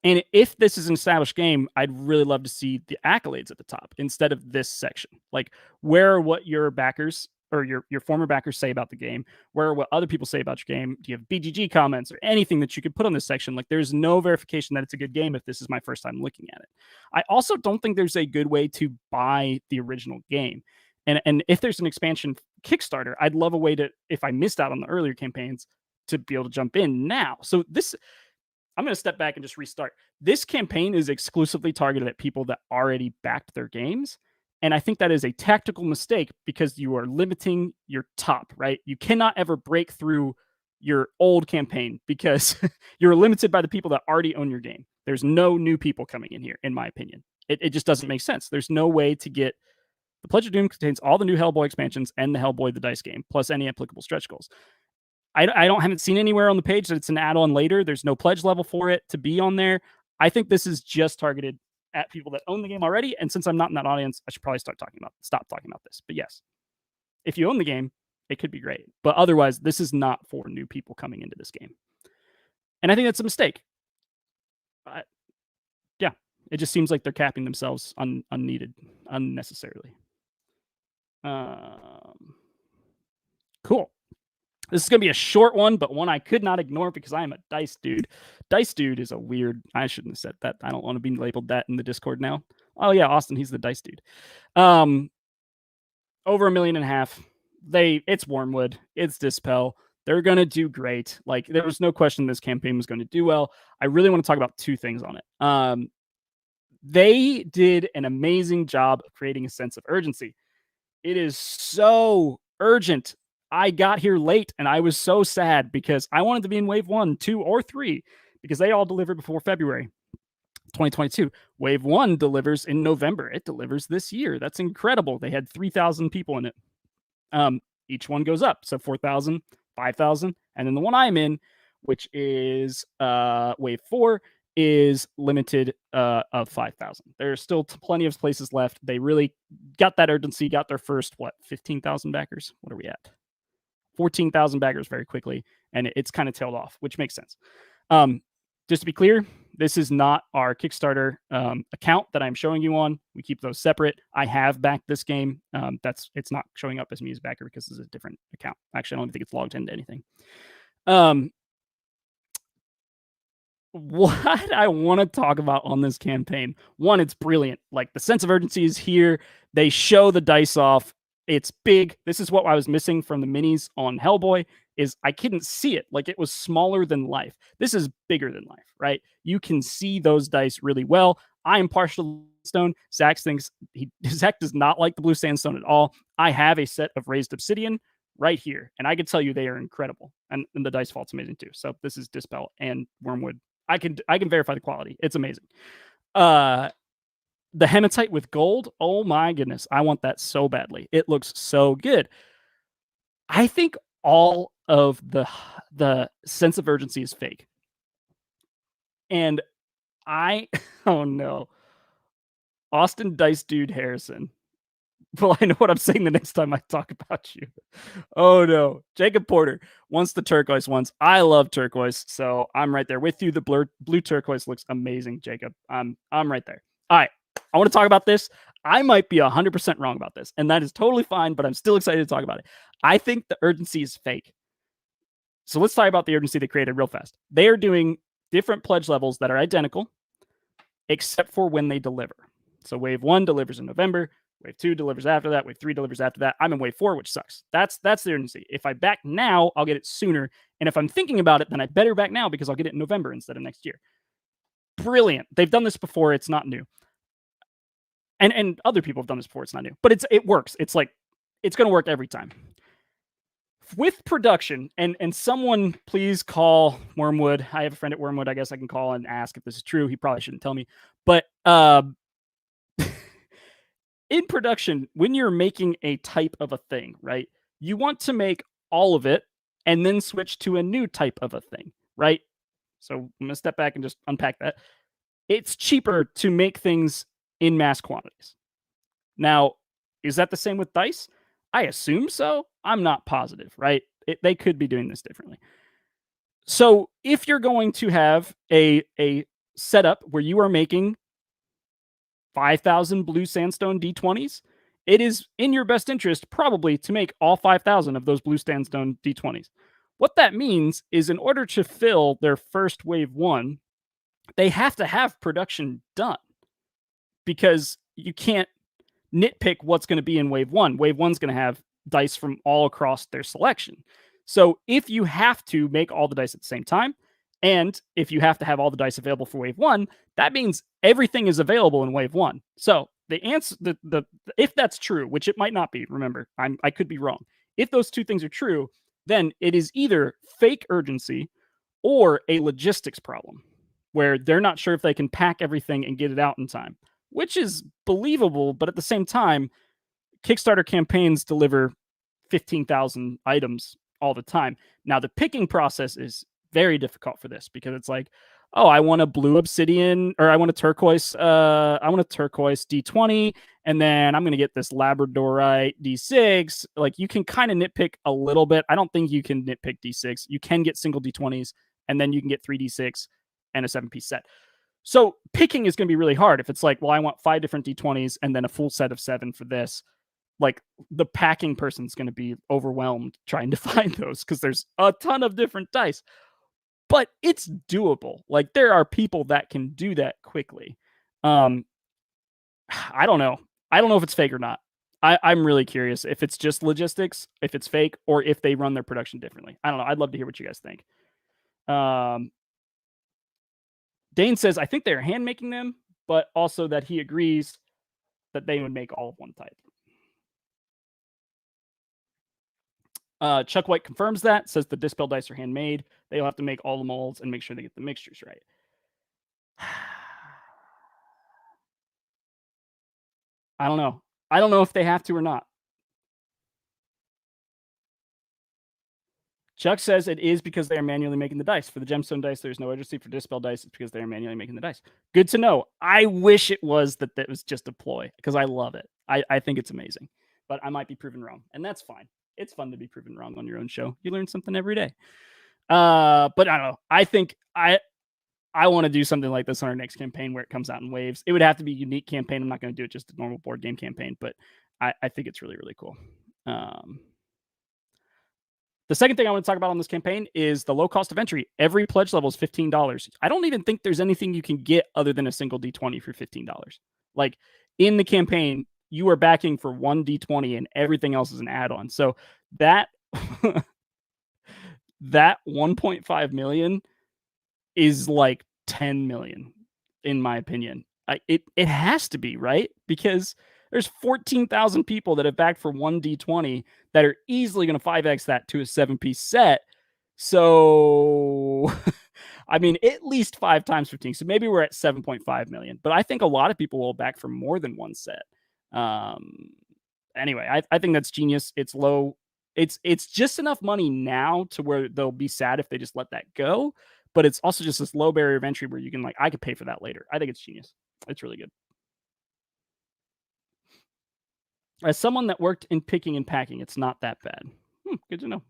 And if this is an established game, I'd really love to see the accolades at the top instead of this section. Like, where are what your backers or your former backers say about the game? Where are what other people say about your game? Do you have BGG comments or anything that you could put on this section? Like, there's no verification that it's a good game if this is my first time looking at it. I also don't think there's a good way to buy the original game. And if there's an expansion Kickstarter, I'd love a way to, if I missed out on the earlier campaigns, to be able to jump in now. So this, I'm going to step back and just restart. This campaign is exclusively targeted at people that already backed their games. And I think that is a tactical mistake because you are limiting your top, right? You cannot ever break through your old campaign because you're limited by the people that already own your game. There's no new people coming in here, in my opinion. It just doesn't make sense. There's no way to get. The Pledge of Doom contains all the new Hellboy expansions and the Hellboy the dice game, plus any applicable stretch goals. I haven't seen anywhere on the page that it's an add-on later. There's no pledge level for it to be on there. I think this is just targeted at people that own the game already. And since I'm not in that audience, I should probably stop talking about this. But yes, if you own the game, it could be great. But otherwise, this is not for new people coming into this game. And I think that's a mistake. Yeah, it just seems like they're capping themselves unnecessarily. Cool. This is going to be a short one, but one I could not ignore because I am a dice dude. Dice dude is a weird. I shouldn't have said that. I don't want to be labeled that in the Discord now. Oh yeah, Austin, he's the dice dude. Over $1.5 million. It's Wormwood. It's Dispel. They're gonna do great. Like there was no question this campaign was going to do well. I really want to talk about two things on it. They did an amazing job of creating a sense of urgency. It is so urgent. I got here late and I was so sad because I wanted to be in wave 1, 2, or 3 because they all delivered before February 2022. Wave 1 delivers in November. It delivers this year. That's incredible. They had 3,000 people in it. Each one goes up. So 4,000, 5,000. And then the one I'm in, which is wave 4, is limited of 5,000. There's still plenty of places left. They really got that urgency, got their first, 15,000 backers? What are we at? 14,000 backers very quickly, and it's kind of tailed off, which makes sense. Just to be clear, this is not our Kickstarter account that I'm showing you on. We keep those separate. I have backed this game. It's not showing up as me as backer because it's a different account. Actually, I don't think it's logged into anything. What I want to talk about on this campaign, one, it's brilliant. Like the sense of urgency is here. They show the dice off. It's big. This is what I was missing from the minis on Hellboy is I couldn't see it. Like it was smaller than life. This is bigger than life, right? You can see those dice really well. I am partial to stone. Zach does not like the blue sandstone at all. I have a set of raised obsidian right here, and I can tell you they are incredible. And the dice fault's amazing too. So this is Dispel and Wormwood. I can verify the quality. It's amazing. The hematite with gold. Oh my goodness. I want that so badly. It looks so good. I think all of the sense of urgency is fake. And oh no. Austin Dice Dude Harrison. Well, I know what I'm saying the next time I talk about you. Oh no. Jacob Porter wants the turquoise ones. I love turquoise, so I'm right there with you. The blue turquoise looks amazing, Jacob. I'm right there. All right. I want to talk about this. I might be 100% wrong about this, and that is totally fine, but I'm still excited to talk about it. I think the urgency is fake. So let's talk about the urgency they created real fast. They are doing different pledge levels that are identical, except for when they deliver. So wave 1 delivers in November. Wave 2 delivers after that. Wave 3 delivers after that. I'm in wave 4, which sucks. That's the urgency. If I back now, I'll get it sooner. And if I'm thinking about it, then I better back now because I'll get it in November instead of next year. Brilliant. They've done this before. It's not new. And other people have done this before. It's not new. But it works. It's like, it's going to work every time. With production, and someone please call Wormwood. I have a friend at Wormwood. I guess I can call and ask if this is true. He probably shouldn't tell me. But in production, when you're making a type of a thing, right, you want to make all of it and then switch to a new type of a thing, right? So I'm going to step back and just unpack that. It's cheaper to make things in mass quantities. Now, is that the same with dice? I assume so. I'm not positive, right? They could be doing this differently. So if you're going to have a setup where you are making 5,000 blue sandstone D20s, it is in your best interest probably to make all 5,000 of those blue sandstone D20s. What that means is in order to fill their first wave 1, they have to have production done because you can't nitpick what's going to be in wave 1. Wave 1's going to have dice from all across their selection. So if you have to make all the dice at the same time, and if you have to have all the dice available for wave 1, that means everything is available in wave 1. So the answer, if that's true, which it might not be, remember, I could be wrong. If those two things are true, then it is either fake urgency or a logistics problem where they're not sure if they can pack everything and get it out in time, which is believable. But at the same time, Kickstarter campaigns deliver 15,000 items all the time. Now, the picking process is very difficult for this because it's like, oh, I want a blue obsidian, or I want a turquoise D20, and then I'm going to get this labradorite D6. Like, you can kind of nitpick a little bit. I don't think you can nitpick D6. You can get single D20s. and then you can get 3d6 and a 7-piece set. So picking is going to be really hard if it's like, well, I want 5 different d20s and then a full set of 7 for this. Like the packing person's going to be overwhelmed trying to find those because there's a ton of different dice. But it's doable. Like there are people that can do that quickly. I don't know. I don't know if it's fake or not. I'm really curious if it's just logistics, if it's fake, or if they run their production differently. I don't know. I'd love to hear what you guys think. Dane says, I think they're hand making them, but also that he agrees that they would make all of one type. Chuck White confirms that, says the Dispel dice are handmade. They'll have to make all the molds and make sure they get the mixtures right. I don't know. I don't know if they have to or not. Chuck says it is because they are manually making the dice. For the gemstone dice, there's no urgency. For Dispel dice, it's because they are manually making the dice. Good to know. I wish it was that was just a ploy because I love it. I think it's amazing. But I might be proven wrong, and that's fine. It's fun to be proven wrong on your own show. You learn something every day. But I don't know. I think I want to do something like this on our next campaign where it comes out in waves. It would have to be a unique campaign. I'm not going to do it just a normal board game campaign, but I think it's really, really cool. The second thing I want to talk about on this campaign is the low cost of entry. Every pledge level is $15. I don't even think there's anything you can get other than a single D20 for $15. Like in the campaign, you are backing for one D20 and everything else is an add-on. So that that 1.5 million is like 10 million, in my opinion. It has to be, right? Because there's 14,000 people that have backed for one D20 that are easily going to 5x that to a 7-piece set. So, I mean, at least 5 times 15. So maybe we're at 7.5 million. But I think a lot of people will back for more than one set. Anyway, I think that's genius. It's low. It's just enough money now to where they'll be sad if they just let that go. But it's also just this low barrier of entry where you can like, I could pay for that later. I think it's genius. It's really good. As someone that worked in picking and packing, it's not that bad. Good to know.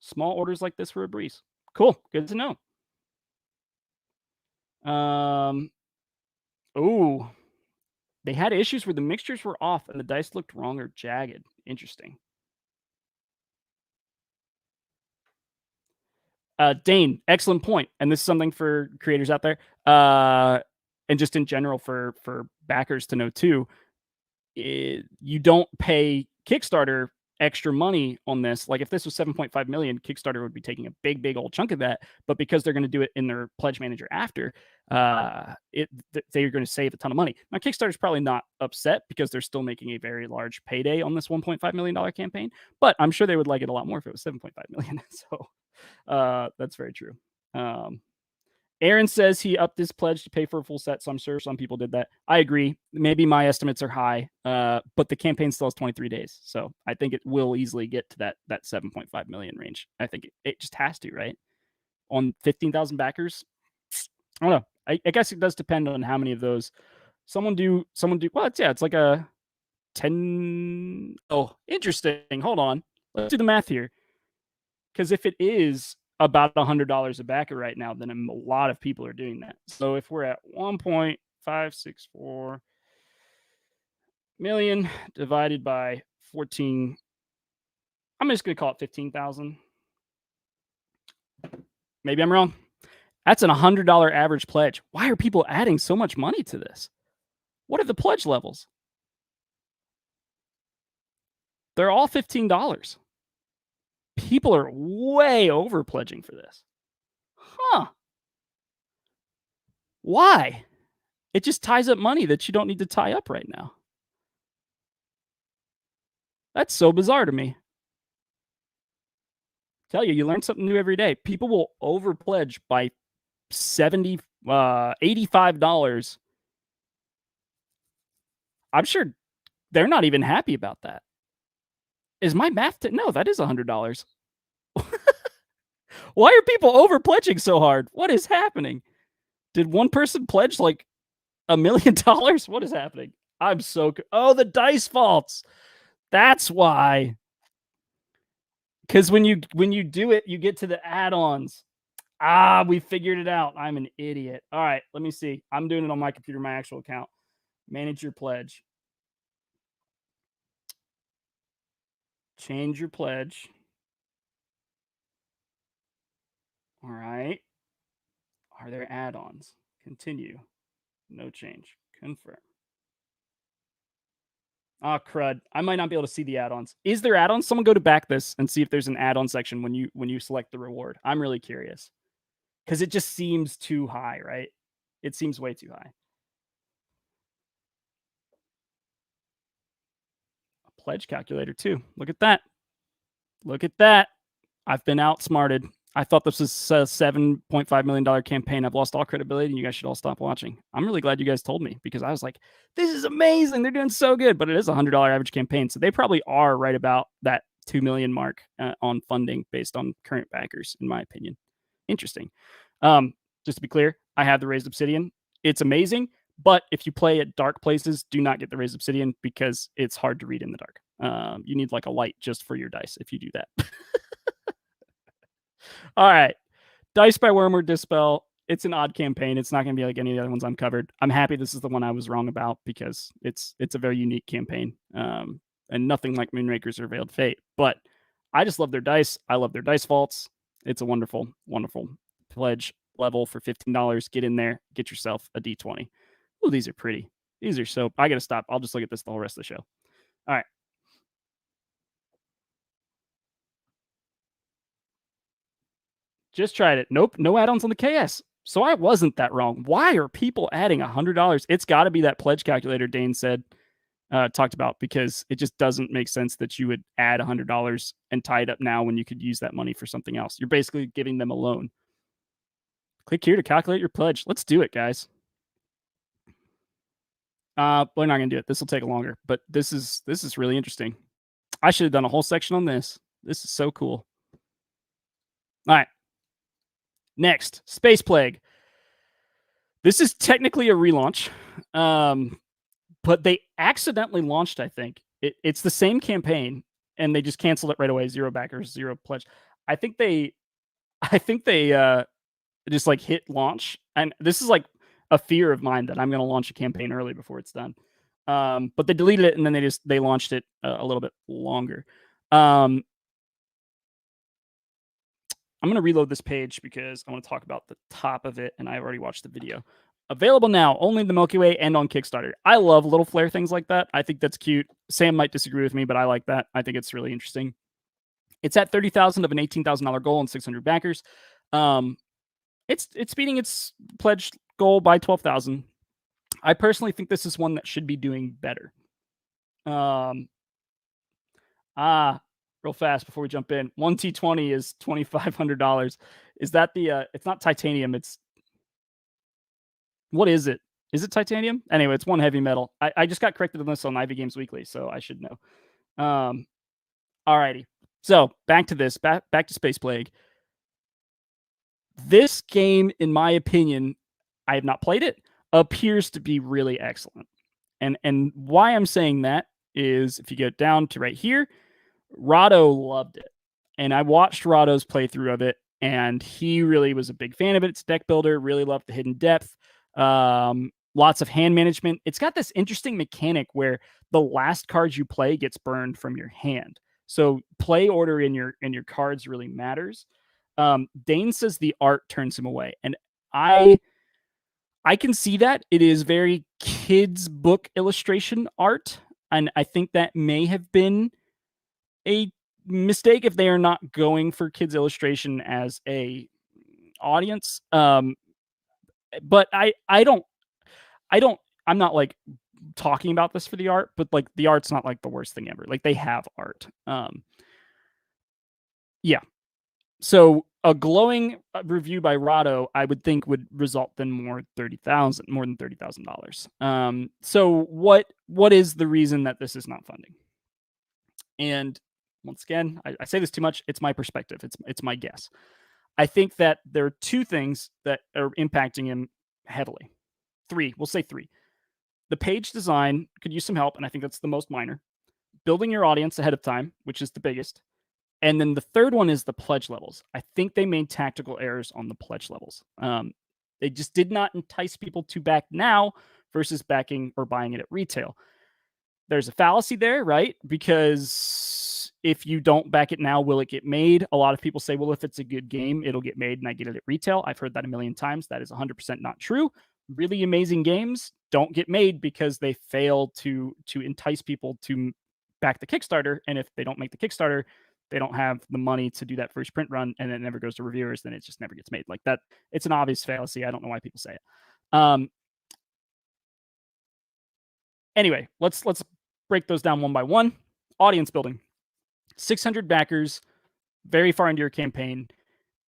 Small orders like this were a breeze. Cool. Good to know. Oh, they had issues where the mixtures were off and the dice looked wrong or jagged. Interesting. Dane, excellent point. And this is something for creators out there. And just in general for backers to know too. You don't pay Kickstarter extra money on this. Like if this was 7.5 million, Kickstarter would be taking a big old chunk of that. But because they're going to do it in their pledge manager after, they're going to save a ton of money. Now Kickstarter's probably not upset because they're still making a very large payday on this $1.5 million campaign. But I'm sure they would like it a lot more if it was 7.5 million. So that's very true. Aaron says he upped his pledge to pay for a full set, so I'm sure some people did that. I agree. Maybe my estimates are high, but the campaign still has 23 days, so I think it will easily get to that 7.5 million range. I think it just has to, right? On 15,000 backers, I don't know. I guess it does depend on how many of those. Someone do. Well, it's like a 10. Oh, interesting. Hold on. Let's do the math here. Because if it is about $100 a backer right now, then a lot of people are doing that. So if we're at 1.564 million divided by 14, I'm just going to call it 15,000. Maybe I'm wrong. That's an $100 average pledge. Why are people adding so much money to this? What are the pledge levels? They're all $15. People are way over pledging for this. Huh. Why? It just ties up money that you don't need to tie up right now. That's so bizarre to me. Tell you learn something new every day. People will over pledge by $85. I'm sure they're not even happy about that. Is my math? No, that is $100. Why are people over pledging so hard? What is happening? Did one person pledge like $1 million? What is happening? I'm so. Oh, the dice faults. That's why. Because when you do it, you get to the add-ons. We figured it out. I'm an idiot. All right, let me see. I'm doing it on my computer, my actual account. Manage your pledge. Change your pledge. All right. Are there add-ons? Continue. No change. Confirm. Oh, crud. I might not be able to see the add-ons. Is there add-ons? Someone go to back this and see if there's an add-on section when you select the reward. I'm really curious. Because it just seems too high, right? It seems way too high. A pledge calculator, too. Look at that. Look at that. I've been outsmarted. I thought this was a $7.5 million campaign. I've lost all credibility, and you guys should all stop watching. I'm really glad you guys told me because I was like, this is amazing. They're doing so good, but it is a $100 average campaign. So they probably are right about that 2 million mark on funding based on current backers, in my opinion. Interesting. Just to be clear, I have the Raised Obsidian. It's amazing, but if you play at dark places, do not get the Raised Obsidian because it's hard to read in the dark. You need like a light just for your dice if you do that. All right. Dice by Wormwood Dispel. It's an odd campaign. It's not going to be like any of the other ones I'm covered. I'm happy this is the one I was wrong about because it's a very unique campaign. And nothing like Moonrakers or Veiled Fate. But I just love their dice. I love their dice vaults. It's a wonderful, wonderful pledge level for $15. Get in there. Get yourself a D20. Oh, these are pretty. These are so... I got to stop. I'll just look at this the whole rest of the show. All right. Just tried it. Nope, no add-ons on the KS. So I wasn't that wrong. Why are people adding $100? It's got to be that pledge calculator Dane said, talked about, because it just doesn't make sense that you would add $100 and tie it up now when you could use that money for something else. You're basically giving them a loan. Click here to calculate your pledge. Let's do it, guys. We're not gonna do it. This will take longer, but this is really interesting. I should have done a whole section on this. This is so cool. All right. Next, Space Plague. This is technically a relaunch, but they accidentally launched, I think. It's the same campaign, and they just canceled it right away. 0 backers, 0 pledge. I think they just like hit launch, and this is like a fear of mine that I'm going to launch a campaign early before it's done. But they deleted it, and then they launched it a little bit longer. I'm going to reload this page because I want to talk about the top of it, and I've already watched the video. Available now, only in the Milky Way and on Kickstarter. I love little flair things like that. I think that's cute. Sam might disagree with me, but I like that. I think it's really interesting. It's at 30,000 of an $18,000 goal and 600 backers. It's beating its pledge goal by 12,000. I personally think this is one that should be doing better. Real fast before we jump in. 1 T20 is $2,500. Is that the it's not titanium, it's what is it? Is it titanium? Anyway, it's one heavy metal. I just got corrected on this on Ivy Games Weekly, so I should know. Alrighty. So back to this, back to Space Plague. This game, in my opinion, I have not played it, appears to be really excellent. And why I'm saying that is if you go down to right here, Rado loved it. And I watched Rado's playthrough of it, and he really was a big fan of it. It's a deck builder, really loved the hidden depth. Lots of hand management. It's got this interesting mechanic where the last card you play gets burned from your hand. So play order in your cards really matters. Dane says the art turns him away, and I can see that. It is very kids book illustration art, and I think that may have been a mistake if they are not going for kids illustration as a audience. But I'm not like talking about this for the art, but like the art's not like the worst thing ever. Like they have art. Yeah. So a glowing review by Rado, I would think would result in more than $30,000. So what is the reason that this is not funding? And once again, I say this too much. It's my perspective. It's my guess. I think that there are 2 things that are impacting him heavily. 3, we'll say 3. The page design could use some help, and I think that's the most minor. Building your audience ahead of time, which is the biggest. And then the third one is the pledge levels. I think they made tactical errors on the pledge levels. They just did not entice people to back now versus backing or buying it at retail. There's a fallacy there, right? Because if you don't back it now, will it get made? A lot of people say, well, if it's a good game, it'll get made and I get it at retail. I've heard that a million times. That is 100% not true. Really amazing games don't get made because they fail to entice people to back the Kickstarter. And if they don't make the Kickstarter, they don't have the money to do that first print run and it never goes to reviewers, then it just never gets made. Like that, it's an obvious fallacy. I don't know why people say it. Anyway, let's break those down one by one. Audience building. 600 backers, very far into your campaign.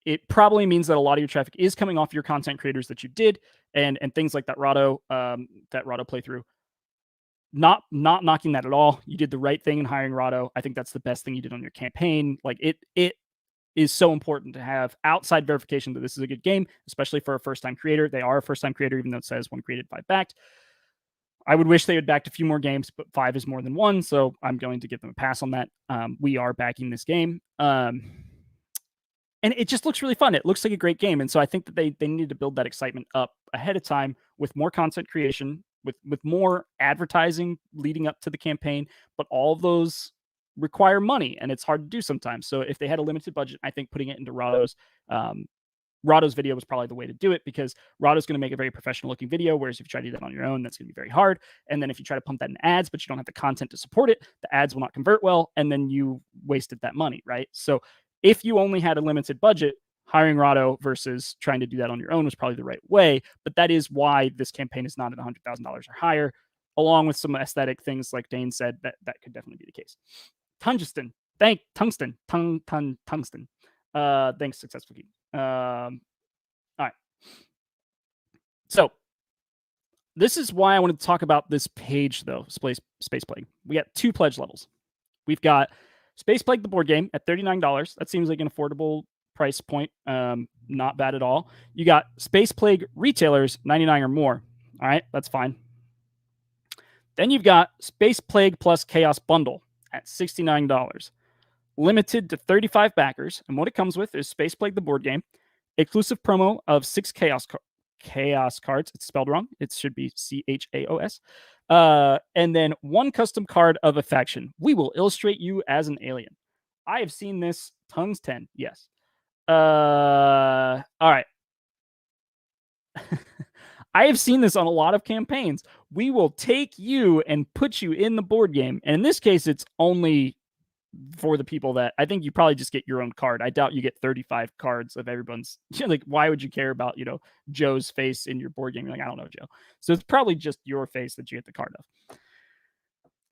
It probably means that a lot of your traffic is coming off your content creators that you did and things like that Rahdo playthrough. Not knocking that at all. You did the right thing in hiring Rahdo. I think that's the best thing you did on your campaign. Like it is so important to have outside verification that this is a good game, especially for a first-time creator. They are a first-time creator, even though it says 1 created, 5 backed. I would wish they had backed a few more games, but 5 is more than 1, so I'm going to give them a pass on that. We are backing this game. And it just looks really fun. It looks like a great game. And so I think that they need to build that excitement up ahead of time with more content creation, with more advertising leading up to the campaign. But all of those require money, and it's hard to do sometimes. So if they had a limited budget, I think putting it into Rahdo's video was probably the way to do it, because Rahdo's going to make a very professional looking video, whereas if you try to do that on your own, that's going to be very hard. And then if you try to pump that in ads, but you don't have the content to support it, the ads will not convert well, and then you wasted that money, right? So if you only had a limited budget, hiring Rahdo versus trying to do that on your own was probably the right way. But that is why this campaign is not at $100,000 or higher, along with some aesthetic things like Dane said, that could definitely be the case. Tungsten. Thanks, Successful Geek. All right. So this is why I wanted to talk about this page, though, Space Plague. We got 2 pledge levels. We've got Space Plague, the board game, at $39. That seems like an affordable price point. Not bad at all. You got Space Plague retailers, $99 or more. All right, that's fine. Then you've got Space Plague plus Chaos Bundle at $69. Limited to 35 backers. And what it comes with is Space Plague, the board game, exclusive promo of 6 Chaos cards. It's spelled wrong. It should be CHAOS. And then 1 custom card of a faction. We will illustrate you as an alien. I have seen this. Tongues 10. Yes. All right. I have seen this on a lot of campaigns. We will take you and put you in the board game. And in this case, it's only for the people that I think you probably just get your own card. I doubt you get 35 cards of everyone's. Like, why would you care about, Joe's face in your board game? You're like, I don't know, Joe. So it's probably just your face that you get the card of.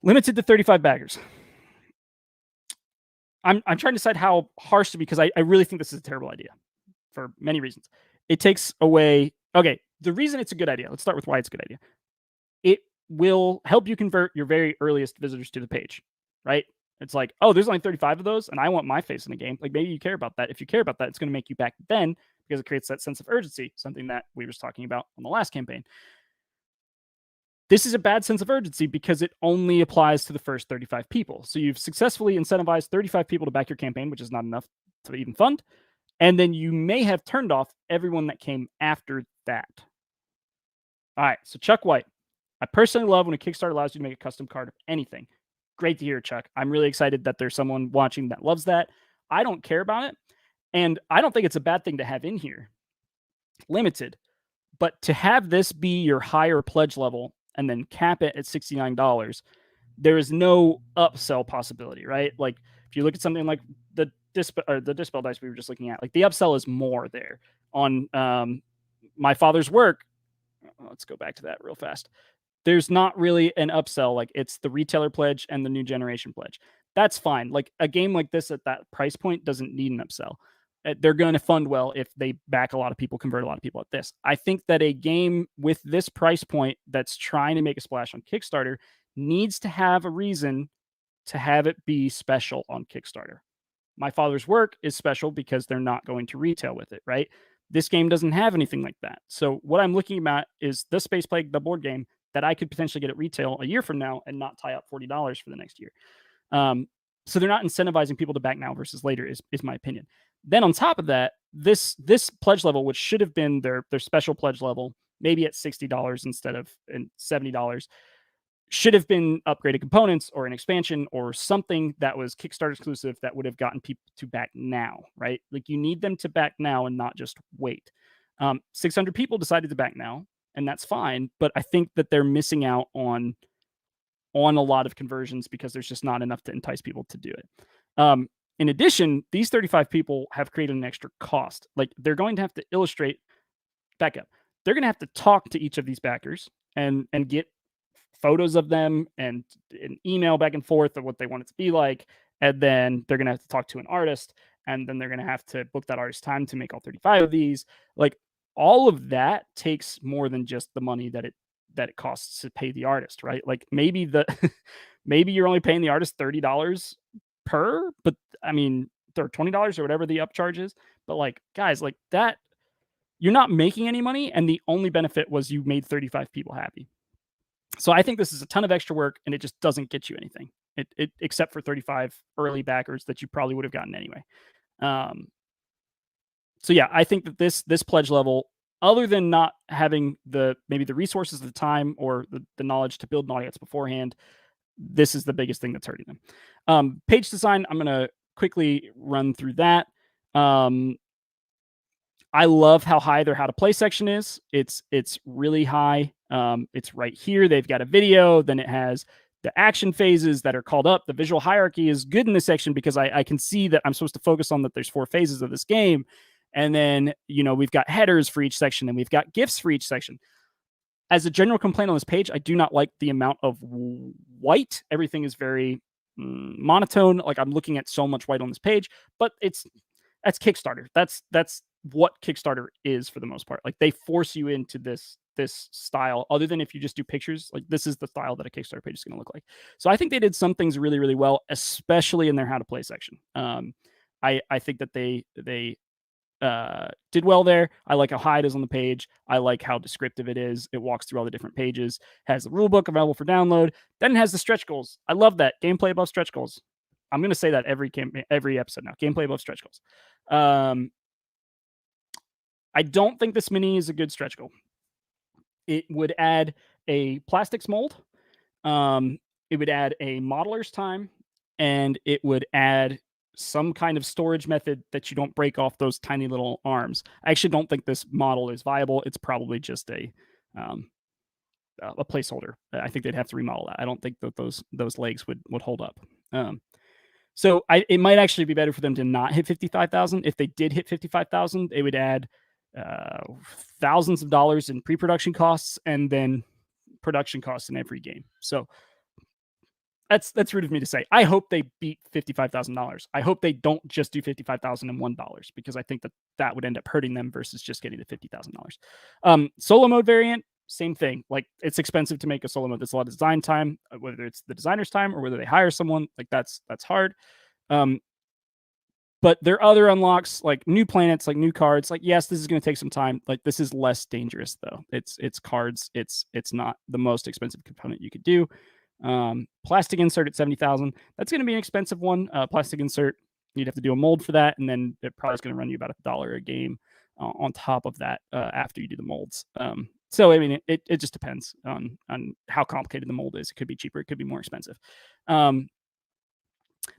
Limited to 35 baggers. I'm trying to decide how harsh to be, because I really think this is a terrible idea for many reasons. It takes away. Okay, the reason it's a good idea. Let's start with why it's a good idea. It will help you convert your very earliest visitors to the page, right? It's like, oh, there's only 35 of those, and I want my face in a game. Like, maybe you care about that. If you care about that, it's going to make you back then, because it creates that sense of urgency, something that we were talking about on the last campaign. This is a bad sense of urgency because it only applies to the first 35 people. So you've successfully incentivized 35 people to back your campaign, which is not enough to even fund. And then you may have turned off everyone that came after that. All right, so Chuck White. I personally love when a Kickstarter allows you to make a custom card of anything. Great to hear, Chuck. I'm really excited that there's someone watching that loves that. I don't care about it, and I don't think it's a bad thing to have in here. Limited. But to have this be your higher pledge level and then cap it at $69, there is no upsell possibility, right? Like, if you look at something like the Dispel dice we were just looking at, like, the upsell is more there. On My Father's Work, let's go back to that real fast. There's not really an upsell. Like, it's the retailer pledge and the new generation pledge. That's fine. Like, a game like this at that price point doesn't need an upsell. They're going to fund well if they back a lot of people, convert a lot of people at this. I think that a game with this price point that's trying to make a splash on Kickstarter needs to have a reason to have it be special on Kickstarter. My Father's Work is special because they're not going to retail with it, right? This game doesn't have anything like that. So what I'm looking at is the Space Plague, the board game, that I could potentially get at retail a year from now and not tie up $40 for the next year. So they're not incentivizing people to back now versus later is my opinion. Then on top of that, this pledge level, which should have been their special pledge level, maybe at $60 instead of $70, should have been upgraded components or an expansion or something that was Kickstarter exclusive that would have gotten people to back now, right? Like you need them to back now and not just wait. 600 people decided to back now, and that's fine. But I think that they're missing out on a lot of conversions because there's just not enough to entice people to do it. In addition, these 35 people have created an extra cost. Like they're going to have to illustrate, back up. They're going to have to talk to each of these backers and get photos of them and an email back and forth of what they want it to be like. And then they're going to have to talk to an artist, and then they're going to have to book that artist's time to make all 35 of these. Like all of that takes more than just the money that it costs to pay the artist, right? Like maybe maybe you're only paying the artist $30 per, but I mean, or $20 or whatever the upcharge is. But like, guys, like that, you're not making any money, and the only benefit was you made 35 people happy. So I think this is a ton of extra work, and it just doesn't get you anything. It except for 35 early backers that you probably would have gotten anyway. So yeah, I think that this pledge level, other than not having maybe the resources, the time, or the knowledge to build an audience beforehand, this is the biggest thing that's hurting them. Page design, I'm gonna quickly run through that. I love how high their how to play section is. It's really high. It's right here. They've got a video. Then it has the action phases that are called up. The visual hierarchy is good in this section because I can see that I'm supposed to focus on that there's 4 phases of this game. And then, we've got headers for each section, and we've got GIFs for each section. As a general complaint on this page, I do not like the amount of white. Everything is very monotone. Like I'm looking at so much white on this page, but that's Kickstarter. That's what Kickstarter is for the most part. Like they force you into this style, other than if you just do pictures. Like this is the style that a Kickstarter page is going to look like. So I think they did some things really, really well, especially in their how to play section. I think that they did well there. I like how high it is on the page. I like how descriptive it is. It walks through all the different pages, has the rule book available for download. Then it has the stretch goals. I love that. Gameplay above stretch goals. I'm going to say that every episode now. Gameplay above stretch goals. I don't think this mini is a good stretch goal. It would add a plastics mold. It would add a modeler's time, and it would add some kind of storage method that you don't break off those tiny little arms. I actually don't think this model is viable. It's probably just a placeholder. I think they'd have to remodel that. I don't think that those legs would hold up. So it might actually be better for them to not hit 55,000. If they did hit 55,000, it would add thousands of dollars in pre-production costs and then production costs in every game. So that's rude of me to say. I hope they beat $55,000. I hope they don't just do $55,001 because I think that would end up hurting them versus just getting the $50,000. Solo mode variant, same thing. Like it's expensive to make a solo mode. There's a lot of design time, whether it's the designer's time or whether they hire someone. Like that's hard. But there are other unlocks like new planets, like new cards. Like yes, this is going to take some time. Like this is less dangerous though. It's cards. It's not the most expensive component you could do. Plastic insert at 70,000. That's going to be an expensive one. Plastic insert, you'd have to do a mold for that, and then it probably is going to run you about $1 a game on top of that after you do the molds. So I mean, it just depends on how complicated the mold is. It could be cheaper, it could be more expensive.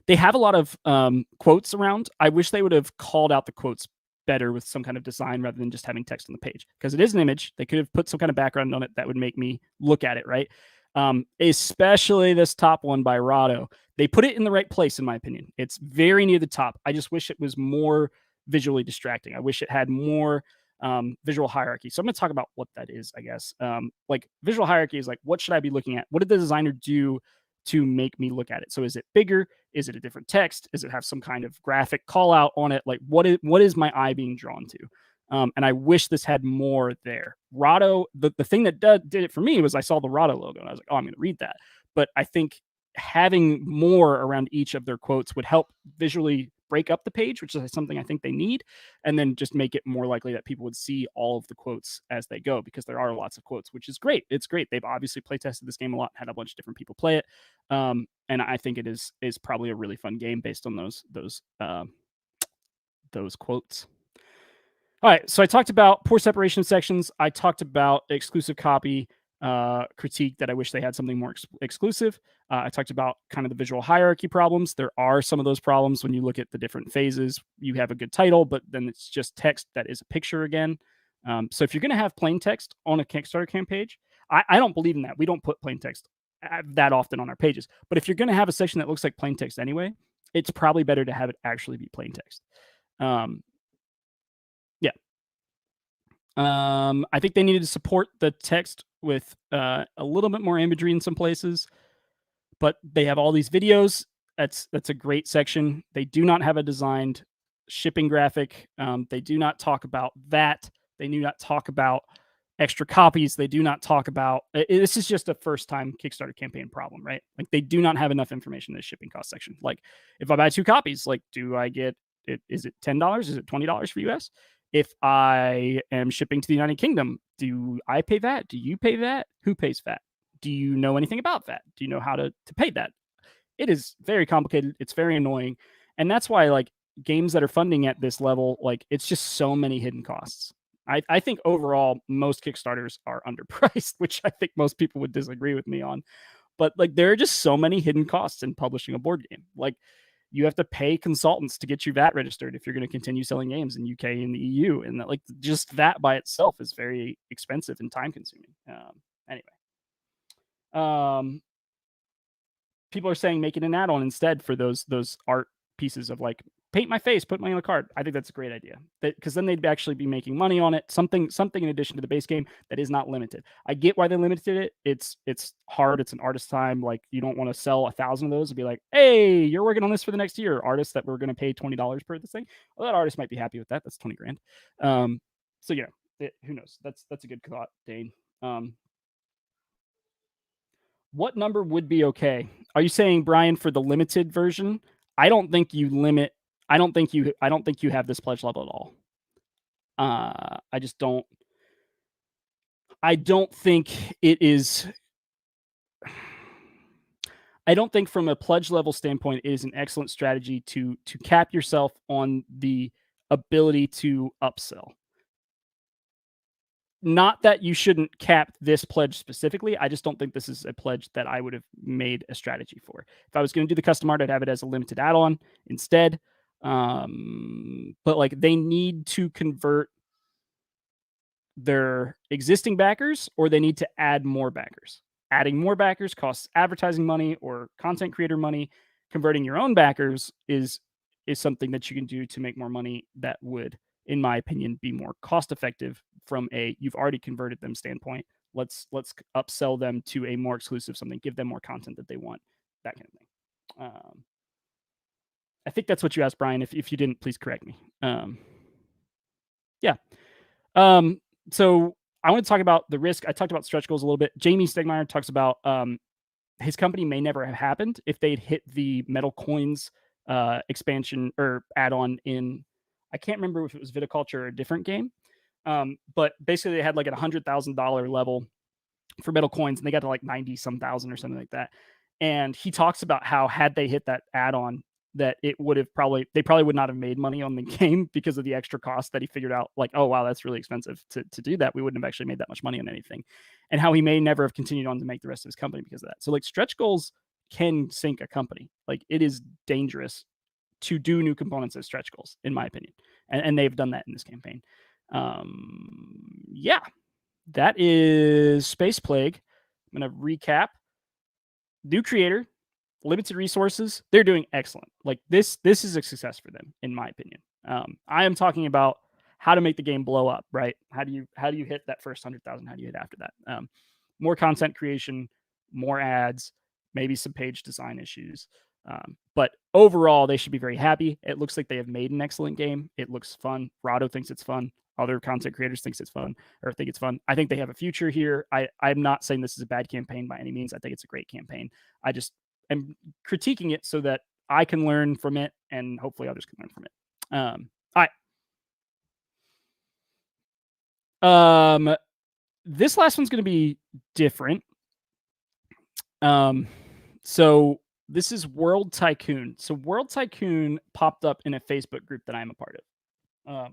They have a lot of quotes around. I wish they would have called out the quotes better with some kind of design rather than just having text on the page, because it is an image. They could have put some kind of background on it that would make me look at it, right? Especially this top one by Rado. They put it in the right place, in my opinion. It's very near the top. I just wish it was more visually distracting. I wish it had more visual hierarchy. So I'm going to talk about what that is, I guess. Like visual hierarchy is like, what should I be looking at? What did the designer do to make me look at it? So is it bigger? Is it a different text? Does it have some kind of graphic call out on it? Like what is my eye being drawn to? And I wish this had more there. Rado, the thing that did it for me was I saw the Rado logo and I was like, oh, I'm going to read that. But I think having more around each of their quotes would help visually break up the page, which is something I think they need, and then just make it more likely that people would see all of the quotes as they go, because there are lots of quotes, which is great. It's great. They've obviously play tested this game a lot, had a bunch of different people play it, and I think it is probably a really fun game based on those quotes. All right, so I talked about poor separation of sections. I talked about exclusive copy critique, that I wish they had something more exclusive. I talked about kind of the visual hierarchy problems. There are some of those problems when you look at the different phases. You have a good title, but then it's just text that is a picture again. So if you're going to have plain text on a Kickstarter campaign page, I don't believe in that. We don't put plain text that often on our pages. But if you're going to have a section that looks like plain text anyway, it's probably better to have it actually be plain text. I think they needed to support the text with a little bit more imagery in some places, but they have all these videos. That's a great section. They do not have a designed shipping graphic. They do not talk about that. They do not talk about extra copies. They do not talk about this is just a first time Kickstarter campaign problem, right? Like, they do not have enough information in the shipping cost section. Like, if I buy 2 copies, like, do I get it? Is it $10? Is it $20 for US? If I am shipping to the United Kingdom, do I pay VAT? Do you pay VAT? Who pays VAT? Do you know anything about that? Do you know how to pay that? It is very complicated. It's very annoying. And that's why, like, games that are funding at this level, like, it's just so many hidden costs. I think overall, most Kickstarters are underpriced, which I think most people would disagree with me on. But, like, there are just so many hidden costs in publishing a board game. Like, you have to pay consultants to get you VAT registered if you're going to continue selling games in UK and the EU, and that, like, just that by itself is very expensive and time consuming. Anyway, people are saying make it an add-on instead for those art pieces of, like, paint my face, put money on a card. I think that's a great idea, because then they'd actually be making money on it. Something in addition to the base game that is not limited. I get why they limited it. It's hard. It's an artist time. Like, you don't want to sell 1,000 of those and be like, hey, you're working on this for the next year. Artists that we're going to pay $20 per this thing. Well, that artist might be happy with that. That's 20 grand. So who knows? That's a good thought, Dane. What number would be okay? Are you saying, Brian, for the limited version? I don't think you limit. I don't think you have this pledge level at all. I just don't. I don't think it is. I don't think from a pledge level standpoint, it is an excellent strategy to cap yourself on the ability to upsell. Not that you shouldn't cap this pledge specifically. I just don't think this is a pledge that I would have made a strategy for. If I was going to do the custom art, I'd have it as a limited add-on instead. But, like, they need to convert their existing backers, or they need to add more backers. Adding more backers costs advertising money or content creator money. Converting your own backers is something that you can do to make more money that would, in my opinion, be more cost effective from a you've already converted them standpoint. Let's upsell them to a more exclusive something, give them more content that they want, that kind of thing. I think that's what you asked, Brian. If you didn't, please correct me. Yeah. So I want to talk about the risk. I talked about stretch goals a little bit. Jamie Stegmaier talks about his company may never have happened if they'd hit the metal coins expansion or add-on in, I can't remember if it was Viticulture or a different game. But basically they had like a $100,000 level for metal coins, and they got to like 90 some thousand or something like that. And he talks about how had they hit that add-on, that it would have they probably would not have made money on the game because of the extra cost that he figured out. Like, oh wow, that's really expensive to do that. We wouldn't have actually made that much money on anything. And how he may never have continued on to make the rest of his company because of that. So, like, stretch goals can sink a company. Like, it is dangerous to do new components as stretch goals, in my opinion. And they've done that in this campaign. Yeah, that is Space Plague. I'm going to recap. New creator, limited resources. They're doing excellent. Like, this is a success for them, in my opinion. I am talking about how to make the game blow up, right? How do you hit that first 100,000? How do you hit after that? More content creation, more ads, maybe some page design issues. But overall, they should be very happy. It looks like they have made an excellent game. It looks fun. Rado thinks it's fun. Other content creators think it's fun. I think they have a future here. I'm not saying this is a bad campaign by any means. I think it's a great campaign. I just am critiquing it so that I can learn from it, and hopefully others can learn from it. All right. This last one's going to be different. So this is World Tycoon. So World Tycoon popped up in a Facebook group that I'm a part of.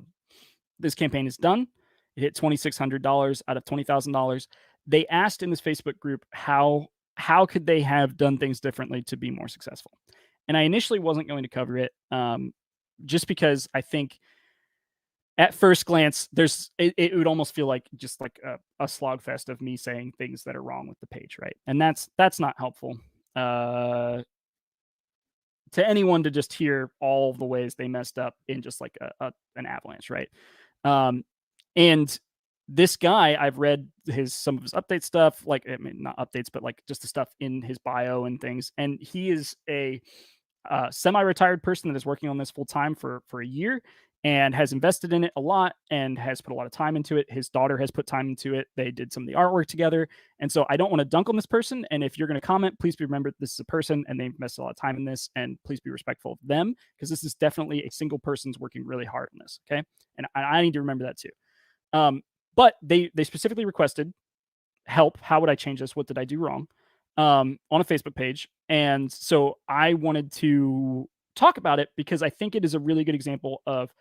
This campaign is done. It hit $2,600 out of $20,000. They asked in this Facebook group how could they have done things differently to be more successful. And I initially wasn't going to cover it, just because I think at first glance it would almost feel like just like a slogfest of me saying things that are wrong with the page, right? And that's not helpful to anyone to just hear all the ways they messed up in just like an avalanche, right? And this guy, I've read some of his update stuff, like, I mean, not updates, but like just the stuff in his bio and things. And he is a semi-retired person that is working on this full time for a year and has invested in it a lot and has put a lot of time into it. His daughter has put time into it. They did some of the artwork together. And so I don't want to dunk on this person. And if you're going to comment, please be remembered this is a person and they've invested a lot of time in this, and please be respectful of them, because this is definitely a single person's working really hard on this. Okay. And I need to remember that too. But they specifically requested help. How would I change this? What did I do wrong? On a Facebook page. And so I wanted to talk about it because I think it is a really good example of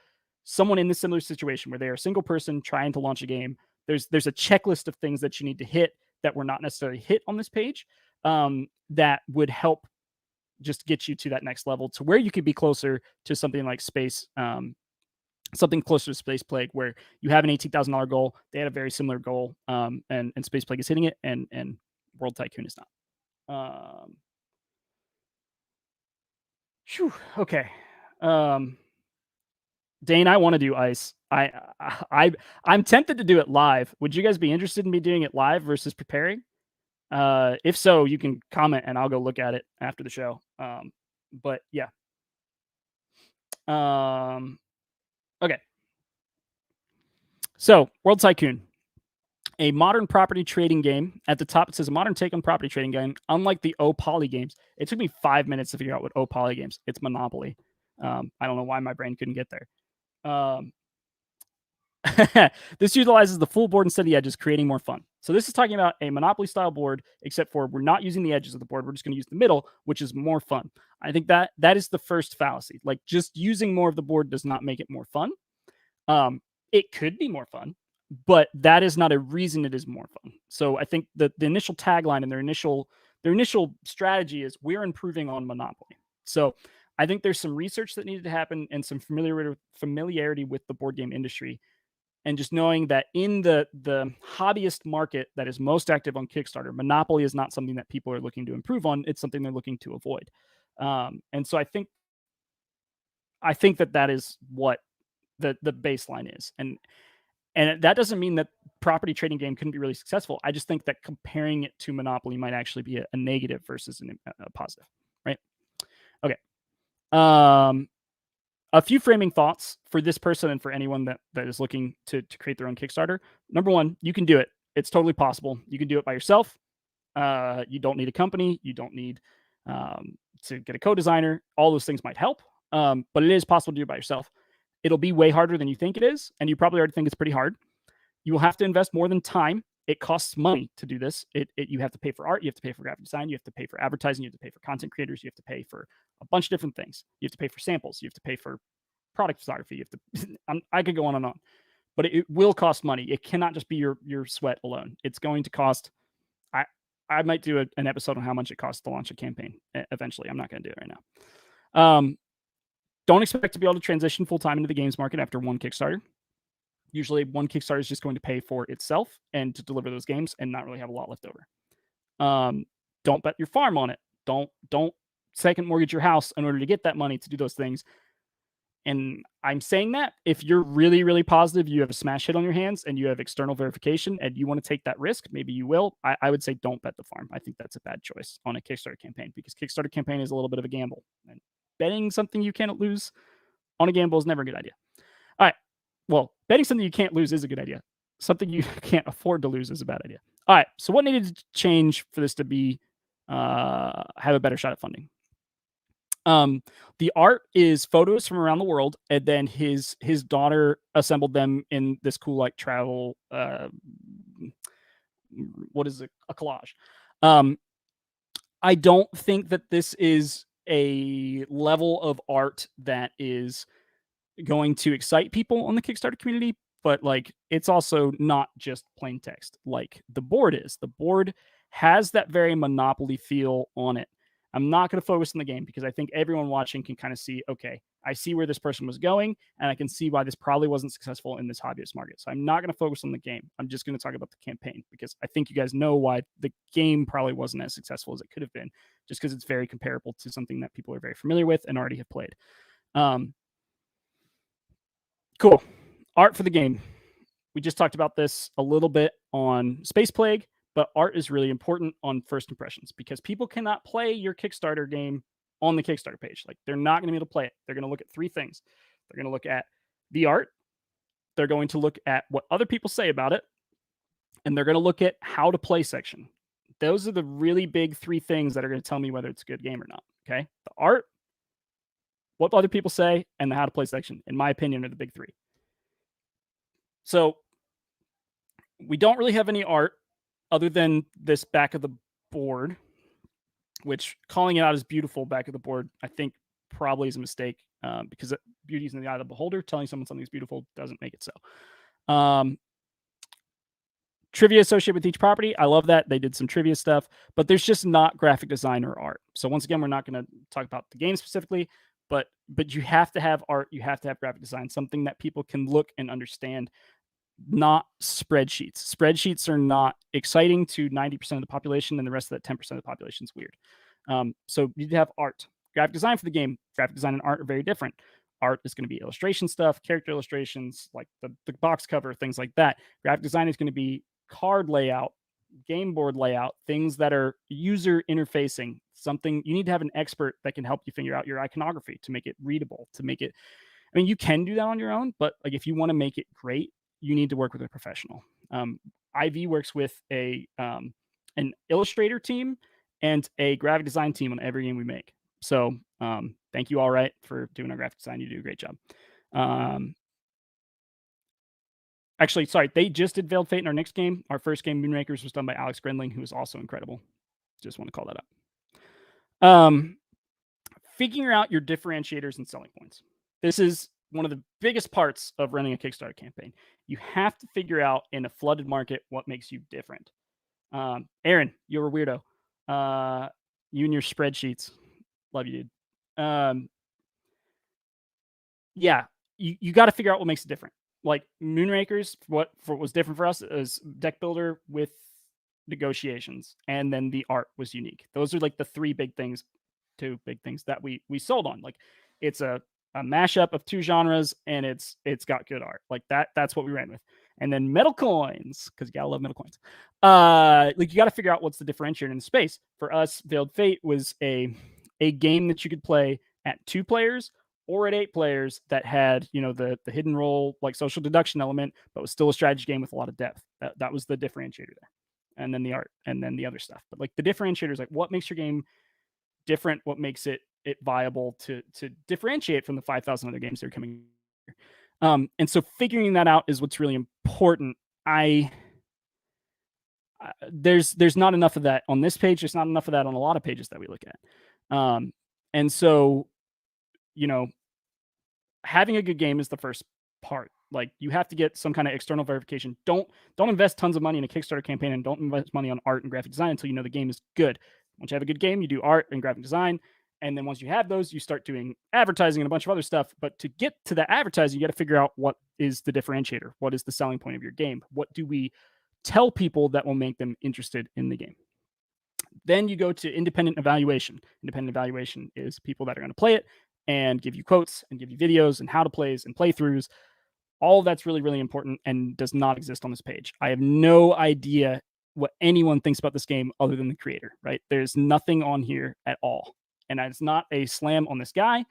someone in this similar situation where they are a single person trying to launch a game. There's a checklist of things that you need to hit that were not necessarily hit on this page, that would help just get you to that next level, to where you could be closer to something like something closer to Space Plague, where you have an $18,000 goal. They had a very similar goal, and Space Plague is hitting it, and World Tycoon is not. Okay. Dane, I want to do ice. I'm tempted to do it live. Would you guys be interested in me doing it live versus preparing? If so, you can comment and I'll go look at it after the show. But yeah. Okay. So, World Tycoon, a modern property trading game. At the top, it says a modern take on property trading game. Unlike the Poly games, it took me 5 minutes to figure out what Poly games. It's Monopoly. I don't know why my brain couldn't get there. This utilizes the full board instead of the edges, creating more fun. So this is talking about a Monopoly style board, except for we're not using the edges of the board. We're just going to use the middle, which is more fun. I think that is the first fallacy. Like, just using more of the board does not make it more fun. It could be more fun, but that is not a reason it is more fun. So I think the initial tagline and their initial strategy is we're improving on Monopoly. So I think there's some research that needed to happen and some familiarity with the board game industry, and just knowing that in the hobbyist market that is most active on Kickstarter, Monopoly is not something that people are looking to improve on. It's something they're looking to avoid. And so I think that is what the baseline is. And that doesn't mean that property trading game couldn't be really successful. I just think that comparing it to Monopoly might actually be a negative versus a positive, right? Okay. A few framing thoughts for this person and for anyone that is looking to create their own Kickstarter. Number one, you can do it. It's totally possible. You can do it by yourself. You don't need a company. You don't need to get a co-designer. All those things might help, but it is possible to do it by yourself. It'll be way harder than you think it is, and you probably already think it's pretty hard. You will have to invest more than time. It costs money to do this. You have to pay for art. You have to pay for graphic design. You have to pay for advertising. You have to pay for content creators. You have to pay for a bunch of different things. You have to pay for samples. You have to pay for product photography. You have to. I could go on and on, but it will cost money. It cannot just be your sweat alone. It's going to cost. I might do an episode on how much it costs to launch a campaign eventually. I'm not going to do it right now. Don't expect to be able to transition full time into the games market after one Kickstarter. Usually one Kickstarter is just going to pay for itself and to deliver those games and not really have a lot left over. Don't bet your farm on it. Don't second mortgage your house in order to get that money to do those things. And I'm saying that if you're really, really positive you have a smash hit on your hands and you have external verification and you want to take that risk, maybe you will. I would say don't bet the farm. I think that's a bad choice on a Kickstarter campaign, because Kickstarter campaign is a little bit of a gamble. And betting something you cannot lose on a gamble is never a good idea. All right. Well, betting something you can't lose is a good idea. Something you can't afford to lose is a bad idea. All right. So what needed to change for this to be have a better shot at funding? The art is photos from around the world, and then his daughter assembled them in this cool like travel. What is it? A collage. Um, I don't think that this is a level of art that is going to excite people on the Kickstarter community, but like it's also not just plain text like the board is. The board has that very Monopoly feel on it. I'm not going to focus on the game because I think everyone watching can kind of see, okay, I see where this person was going, and I can see why this probably wasn't successful in this hobbyist market. So I'm not going to focus on the game. I'm just going to talk about the campaign because I think you guys know why the game probably wasn't as successful as it could have been, just because it's very comparable to something that people are very familiar with and already have played. Cool. Art for the game. We just talked about this a little bit on Space Plague, but art is really important on first impressions because people cannot play your Kickstarter game on the Kickstarter page. Like they're not going to be able to play it. They're going to look at three things. They're going to look at the art. They're going to look at what other people say about it. And they're going to look at how to play section. Those are the really big three things that are going to tell me whether it's a good game or not. Okay. The art, what other people say, and the how to play section, in my opinion, are the big three. So we don't really have any art other than this back of the board, which calling it out as beautiful back of the board, I think probably is a mistake because beauty is in the eye of the beholder. Telling someone something's beautiful doesn't make it so. Trivia associated with each property. I love that. They did some trivia stuff, but there's just not graphic design or art. So once again, we're not going to talk about the game specifically, but you have to have art. You have to have graphic design, something that people can look and understand, not spreadsheets. Spreadsheets are not exciting to 90% of the population, and the rest of that 10% of the population is weird. So you need to have art. Graphic design for the game. Graphic design and art are very different. Art is going to be illustration stuff, character illustrations, like the box cover, things like that. Graphic design is going to be card layout, game board layout, things that are user interfacing. Something you need to have an expert that can help you figure out your iconography to make it readable, to make it. I mean, you can do that on your own, but like if you want to make it great, you need to work with a professional. IV works with an illustrator team and a graphic design team on every game we make. So thank you, All Right, for doing our graphic design. You do a great job. Actually, sorry, they just did Veiled Fate in our next game. Our first game, Moonrakers, was done by Alex Grendling, who is also incredible. Just want to call that up. Figuring out your differentiators and selling points. This is one of the biggest parts of running a Kickstarter campaign. You have to figure out in a flooded market what makes you different. Aaron, you're a weirdo. You and your spreadsheets. Love you, dude. Yeah, you got to figure out what makes it different. Like Moonrakers, what was different for us is deck builder with negotiations, and then the art was unique. Those are like the two big things that we sold on. Like it's a mashup of two genres, and it's got good art. Like that's what we ran with. And then metal coins, because you gotta love metal coins. Like you got to figure out what's the differentiator in the space. For us, Veiled Fate was a game that you could play at 2 players or at 8 players that had, the hidden role, like social deduction element, but was still a strategy game with a lot of depth. That was the differentiator there. And then the art, and then the other stuff. But like the differentiator is like what makes your game different, what makes it viable to differentiate from the 5,000 other games that are coming here. And so figuring that out is what's really important. There's not enough of that on this page. There's not enough of that on a lot of pages that we look at. And so, having a good game is the first part. Like you have to get some kind of external verification. Don't invest tons of money in a Kickstarter campaign, and don't invest money on art and graphic design until you know the game is good. Once you have a good game, you do art and graphic design. And then once you have those, you start doing advertising and a bunch of other stuff. But to get to the advertising, you got to figure out what is the differentiator. What is the selling point of your game? What do we tell people that will make them interested in the game? Then you go to independent evaluation. Independent evaluation is people that are going to play it and give you quotes and give you videos and how to plays and playthroughs. All of that's really, really important and does not exist on this page. I have no idea what anyone thinks about this game other than the creator, right? There's nothing on here at all. And that's not a slam on this guy.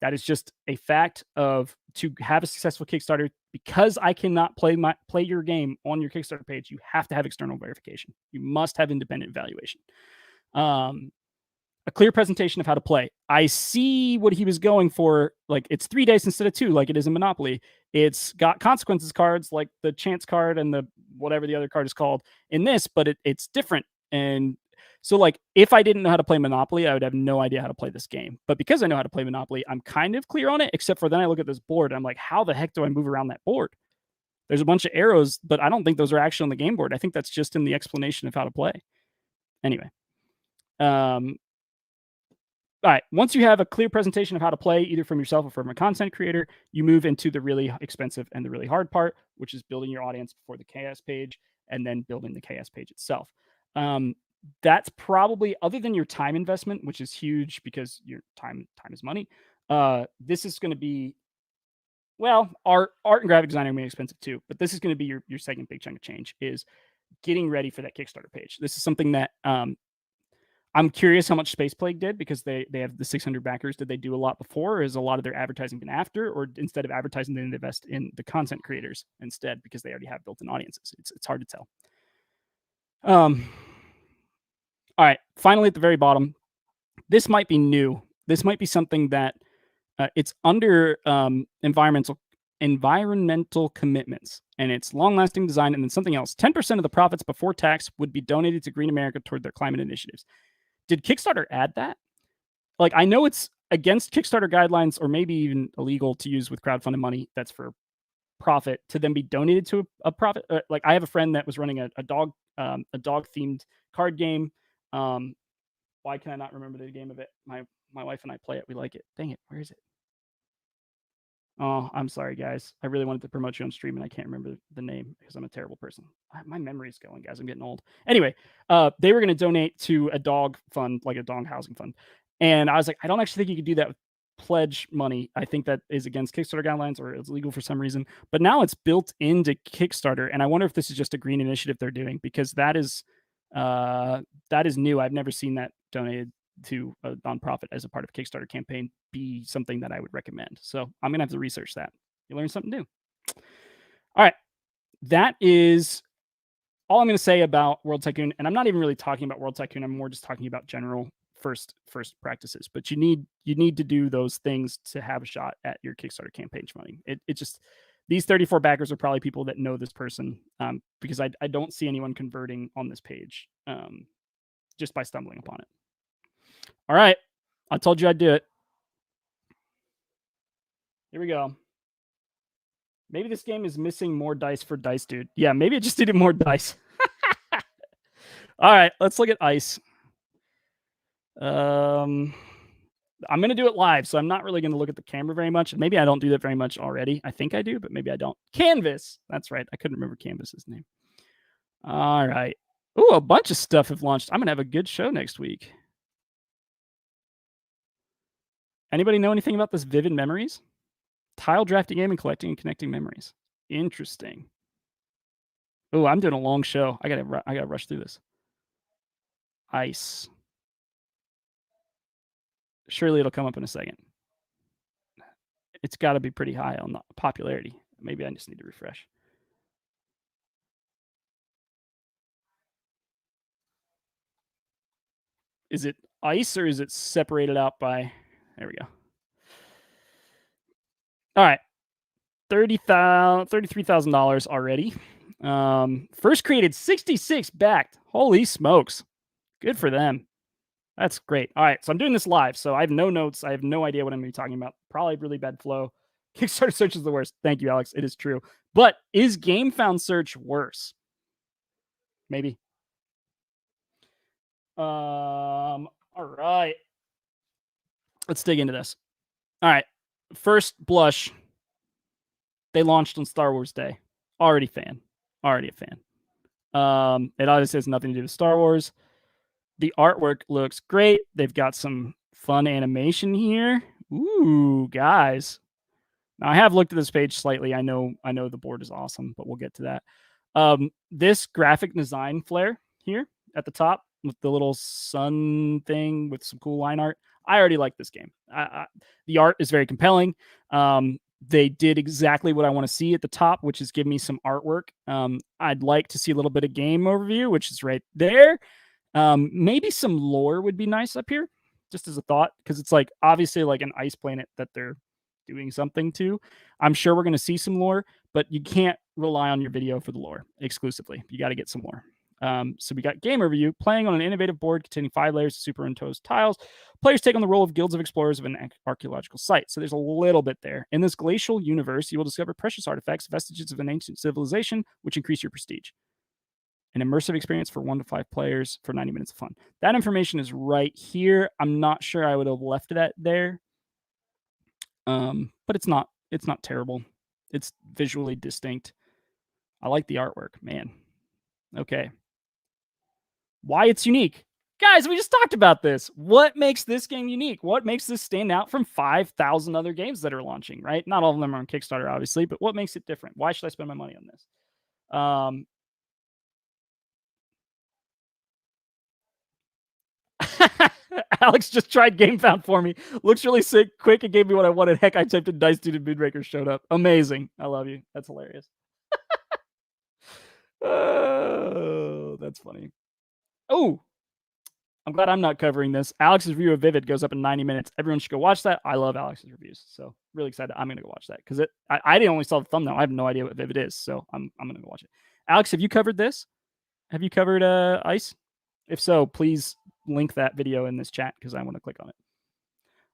That is just a fact of, to have a successful Kickstarter, because I cannot play your game on your Kickstarter page, you have to have external verification. You must have independent evaluation. a clear presentation of how to play. I see what he was going for. Like, it's 3 dice instead of 2, like it is in Monopoly. It's got consequences cards, like the chance card and the whatever the other card is called in this, but it's different. And so, like, if I didn't know how to play Monopoly, I would have no idea how to play this game. But because I know how to play Monopoly, I'm kind of clear on it, except for then I look at this board and I'm like, how the heck do I move around that board? There's a bunch of arrows, but I don't think those are actually on the game board. I think that's just in the explanation of how to play. Anyway, all right. Once you have a clear presentation of how to play, either from yourself or from a content creator, you move into the really expensive and the really hard part, which is building your audience before the KS page and then building the KS page itself. That's probably, other than your time investment, which is huge because your time is money. This is going to be, well, art and graphic design are going to be expensive too, but this is going to be your second big chunk of change, is getting ready for that Kickstarter page. This is something that I'm curious how much Space Plague did, because they have the 600 backers. Did they do a lot before, or is a lot of their advertising been after, or instead of advertising, they invest in the content creators instead because they already have built-in audiences? It's hard to tell. All right, finally at the very bottom, this might be new. This might be something that it's under environmental commitments, and it's long-lasting design, and then something else. 10% of the profits before tax would be donated to Green America toward their climate initiatives. Did Kickstarter add that? Like, I know it's against Kickstarter guidelines, or maybe even illegal to use with crowdfunded money that's for profit to then be donated to a profit. Like, I have a friend that was running a dog themed card game. Why can I not remember the game of it? My wife and I play it. We like it. Dang it. Where is it? Oh, I'm sorry, guys. I really wanted to promote you on stream, and I can't remember the name because I'm a terrible person. My memory's going, guys. I'm getting old. Anyway, they were going to donate to a dog fund, like a dog housing fund. And I was like, I don't actually think you could do that with pledge money. I think that is against Kickstarter guidelines, or it's legal for some reason. But now it's built into Kickstarter, and I wonder if this is just a green initiative they're doing, because that is new. I've never seen that donated to a nonprofit as a part of a Kickstarter campaign be something that I would recommend. So I'm gonna have to research that. You learn something new. All right, that is all I'm gonna say about World Tycoon, and I'm not even really talking about World Tycoon. I'm more just talking about general first practices. But you need to do those things to have a shot at your Kickstarter campaign funding. It just, these 34 backers are probably people that know this person, because I don't see anyone converting on this page just by stumbling upon it. All right, I told you I'd do it. Here we go. Maybe this game is missing more dice for Dice Dude. Yeah, maybe it just needed more dice. All right, let's look at ice. I'm going to do it live, so I'm not really going to look at the camera very much. Maybe I don't do that very much already. I think I do, but maybe I don't. Canvas. That's right. I couldn't remember Canvas's name. All right. Ooh, a bunch of stuff have launched. I'm going to have a good show next week. Anybody know anything about this Vivid Memories? Tile drafting game and collecting and connecting memories. Interesting. Oh, I'm doing a long show. I gotta rush through this. Ice. Surely it'll come up in a second. It's got to be pretty high on the popularity. Maybe I just need to refresh. Is it ice, or is it separated out by... There we go. All right. $33,000 already. First created 66 backed. Holy smokes. Good for them. That's great. All right, so I'm doing this live, so I have no notes. I have no idea what I'm going to be talking about. Probably really bad flow. Kickstarter search is the worst. Thank you, Alex. It is true. But is game found search worse? Maybe. All right. Let's dig into this. All right. First blush. They launched on Star Wars Day. Already a fan. It obviously has nothing to do with Star Wars. The artwork looks great. They've got some fun animation here. Ooh, guys. Now, I have looked at this page slightly. I know the board is awesome, but we'll get to that. This graphic design flair here at the top with the little sun thing with some cool line art. I already like this game. The art is very compelling. They did exactly what I want to see at the top, which is give me some artwork. I'd like to see a little bit of game overview, which is right there. Maybe some lore would be nice up here. just as a thought, because it's like obviously like an ice planet that they're doing something to. I'm sure we're going to see some lore, but you can't rely on your video for the lore exclusively. You got to get some more. So we got game overview. Playing on an innovative board containing 5 layers of superimposed tiles. Players take on the role of guilds of explorers of an archaeological site. So there's a little bit there. In this glacial universe, you will discover precious artifacts, vestiges of an ancient civilization, which increase your prestige. An immersive experience for 1 to 5 players for 90 minutes of fun. That information is right here. I'm not sure I would have left that there. But it's not terrible. It's visually distinct. I like the artwork, man. Okay. Why it's unique. Guys, we just talked about this. What makes this game unique? What makes this stand out from 5,000 other games that are launching, right? Not all of them are on Kickstarter, obviously, but what makes it different? Why should I spend my money on this? Alex just tried GameFound for me. Looks really sick. Quick, it gave me what I wanted. Heck, I typed in Dice Dude and Moonrakers showed up. Amazing. I love you. That's hilarious. Oh, that's funny. Oh, I'm glad I'm not covering this. Alex's review of Vivid goes up in 90 minutes. Everyone should go watch that. I love Alex's reviews. So really excited. I'm going to go watch that because I didn't only saw the thumbnail. I have no idea what Vivid is. So I'm going to go watch it. Alex, have you covered this? Have you covered Ice? If so, please link that video in this chat because I want to click on it.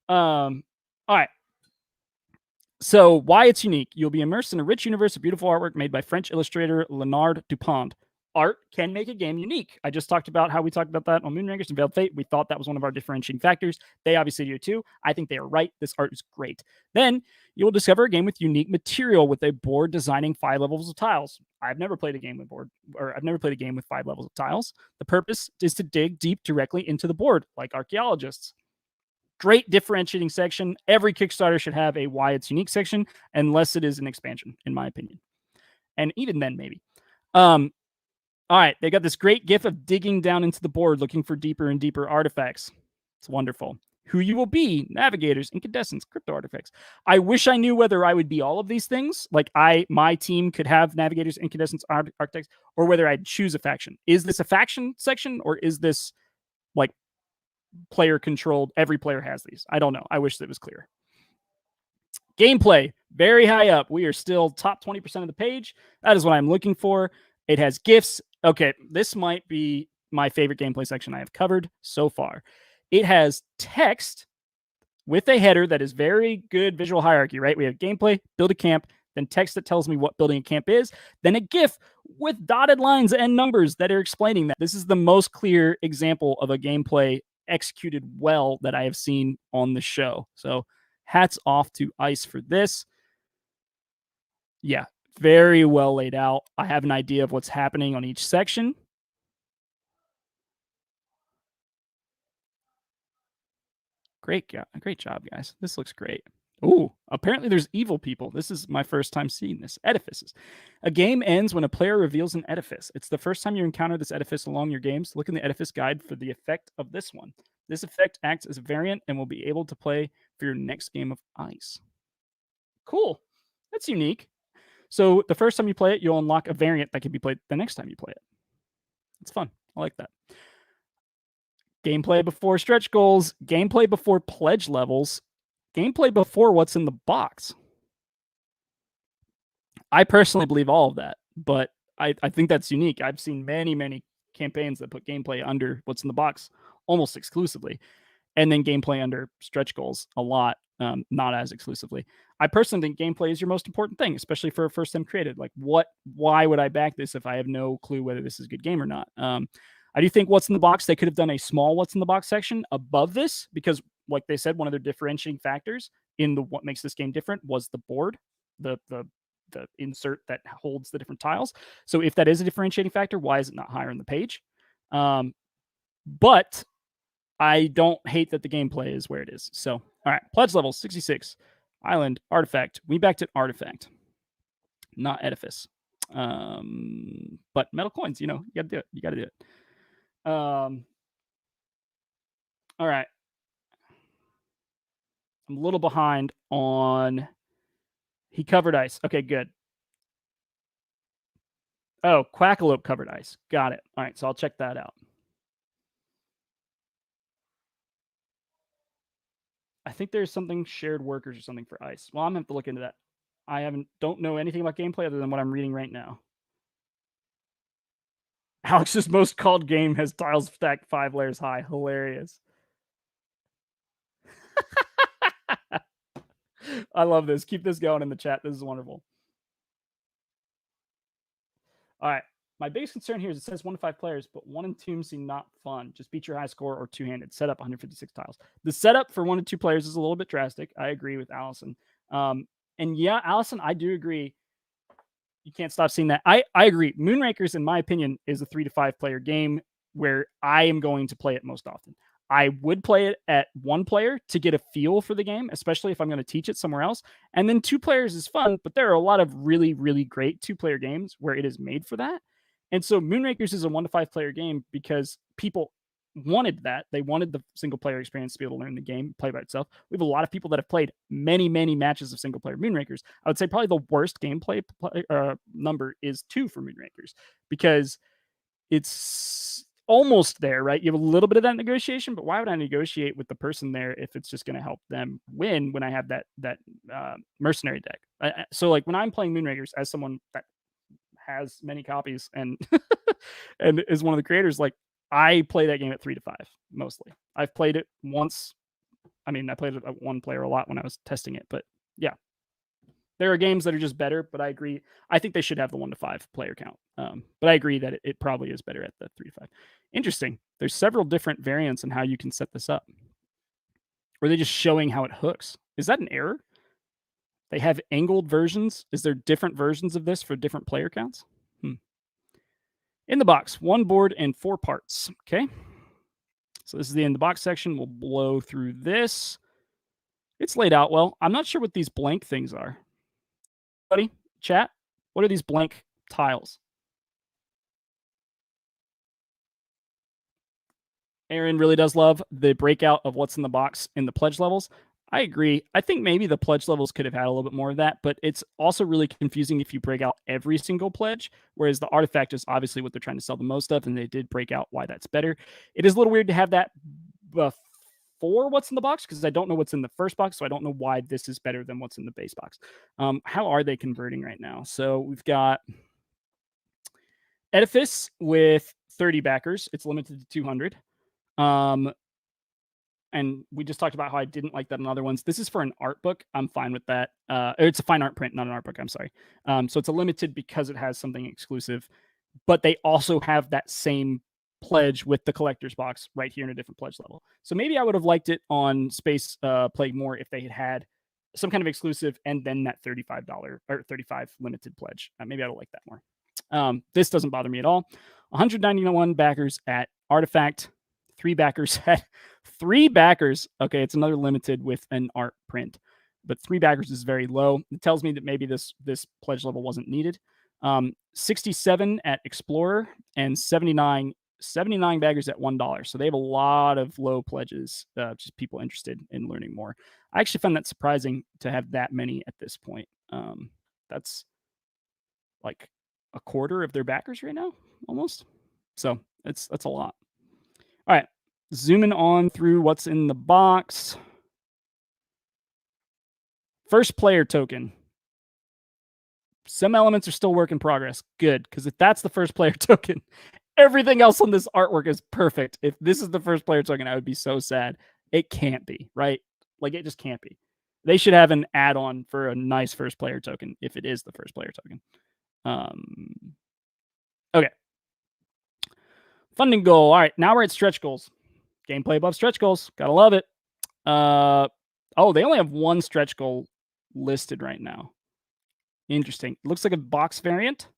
All right. So why it's unique. You'll be immersed in a rich universe of beautiful artwork made by French illustrator Leonard Dupont. Art can make a game unique. I just talked about how we talked about that on Moonrakers and Veiled Fate. We thought that was one of our differentiating factors. They obviously do too. I think they are right. This art is great. Then you will discover a game with unique material with a board designing 5 levels of tiles. I've never played a game with I've never played a game with 5 levels of tiles. The purpose is to dig deep directly into the board, like archaeologists. Great differentiating section. Every Kickstarter should have a why it's unique section, unless it is an expansion, in my opinion. And even then, maybe. All right, they got this great gif of digging down into the board looking for deeper and deeper artifacts. It's wonderful. Who you will be, navigators, incandescents, crypto artifacts. I wish I knew whether I would be all of these things. Like my team could have navigators, incandescents, architects, or whether I'd choose a faction. Is this a faction section, or is this like player controlled? Every player has these. I don't know. I wish that was clear. Gameplay, very high up. We are still top 20% of the page. That is what I'm looking for. It has GIFs. Okay, this might be my favorite gameplay section I have covered so far. It has text with a header that is very good visual hierarchy, right? We have gameplay, build a camp, then text that tells me what building a camp is, then a GIF with dotted lines and numbers that are explaining that. This is the most clear example of a gameplay executed well that I have seen on the show. So hats off to Ice for this. Yeah, very well laid out. I have an idea of what's happening on each section. Great job, guys. This looks great. Ooh, apparently there's evil people. This is my first time seeing this. Edifices. A game ends when a player reveals an edifice. It's the first time you encounter this edifice along your games. Look in the edifice guide for the effect of this one. This effect acts as a variant and will be able to play for your next game of Ice. Cool. That's unique. So the first time you play it, you'll unlock a variant that can be played the next time you play it. It's fun. I like that. Gameplay before stretch goals, gameplay before pledge levels, gameplay before what's in the box. I personally believe all of that, but I think that's unique. I've seen many campaigns that put gameplay under what's in the box almost exclusively, and then gameplay under stretch goals a lot, not as exclusively. I personally think gameplay is your most important thing, especially for a first time created. Like, why would I back this if I have no clue whether this is a good game or not? I do think what's in the box, they could have done a small what's in the box section above this, because like they said, one of their differentiating factors in the what makes this game different was the board, the insert that holds the different tiles. So if that is a differentiating factor, why is it not higher in the page? But I don't hate that the gameplay is where it is. So, all right, pledge level 66, island, artifact. We backed it artifact, not edifice. But metal coins, you gotta do it. You gotta do it. All right. I'm a little behind on. He covered ice. Okay, good. Oh, Quackalope covered ice. Got it. All right, so I'll check that out. I think there's something shared workers or something for ice. Well, I'm gonna have to look into that. I don't know anything about gameplay other than what I'm reading right now. Alex's most called game has tiles stacked 5 layers high. Hilarious. I love this. Keep this going in the chat. This is wonderful. All right. My biggest concern here is it says 1 to 5 players, but 1 and 2 seem not fun. Just beat your high score or two-handed. Setup 156 tiles. The setup for 1 to 2 players is a little bit drastic. I agree with Allison. And yeah, Allison, I do agree. You can't stop seeing that. I agree. Moonrakers, in my opinion, is a 3 to 5 player game where I am going to play it most often. I would play it at 1 player to get a feel for the game, especially if I'm going to teach it somewhere else. And then 2 players is fun, but there are a lot of really, really great 2-player games where it is made for that. And so Moonrakers is a 1 to 5 player game because people wanted that. They wanted the single player experience to be able to learn the game, play by itself. We have a lot of people that have played many, many matches of single player Moonrakers. I would say probably the worst gameplay number is 2 for Moonrakers because it's almost there, right? You have a little bit of that negotiation, but why would I negotiate with the person there if it's just going to help them win when I have that mercenary deck? So like when I'm playing Moonrakers as someone that has many copies and and is one of the creators, like I play that game at 3 to 5 mostly. I've played it once. I mean, I played it at 1 player a lot when I was testing it, but yeah, there are games that are just better. But I agree. I think they should have the 1 to 5 player count. But I agree that it probably is better at the 3 to 5. Interesting. There's several different variants on how you can set this up. Or are they just showing how it hooks? Is that an error? They have angled versions. Is there different versions of this for different player counts? In the box, 1 board and 4 parts. Okay. So this is the in the box section. We'll blow through this. It's laid out well. I'm not sure what these blank things are. Buddy, chat, what are these blank tiles? Aaron really does love the breakout of what's in the box in the pledge levels. I agree. I think maybe the pledge levels could have had a little bit more of that, but it's also really confusing if you break out every single pledge, whereas the artifact is obviously what they're trying to sell the most of, and they did break out why that's better. It is a little weird to have that before what's in the box because I don't know what's in the first box, so I don't know why this is better than what's in the base box. How are they converting right now? So we've got Edifice with 30 backers. It's limited to 200. And we just talked about how I didn't like that in other ones. This is for an art book. I'm fine with that. It's a fine art print, not an art book. I'm sorry. So it's a limited because it has something exclusive, but they also have that same pledge with the collector's box right here in a different pledge level. So maybe I would have liked it on Space Plague more if they had some kind of exclusive and then that $35 or 35 limited pledge. Maybe I would like that more. This doesn't bother me at all. 191 backers at Artifact. 3 backers at 3 backers. Okay, it's another limited with an art print, but 3 backers is very low. It tells me that maybe this pledge level wasn't needed. 67 at Explorer and 79 baggers at $1. So they have a lot of low pledges, just people interested in learning more. I actually found that surprising to have that many at this point. That's like a quarter of their backers right now, almost. So that's a lot. All right, zooming on through what's in the box. First player token. Some elements are still work in progress. Good, because if that's the first player token, everything else on this artwork is perfect. If this is the first player token, I would be so sad. It can't be, right? Like, it just can't be. They should have an add-on for a nice first player token if it is the first player token. Okay. Funding goal. All right, now we're at stretch goals. Gameplay above stretch goals. Gotta love it. Oh, they only have 1 stretch goal listed right now. Interesting. It looks like a box variant.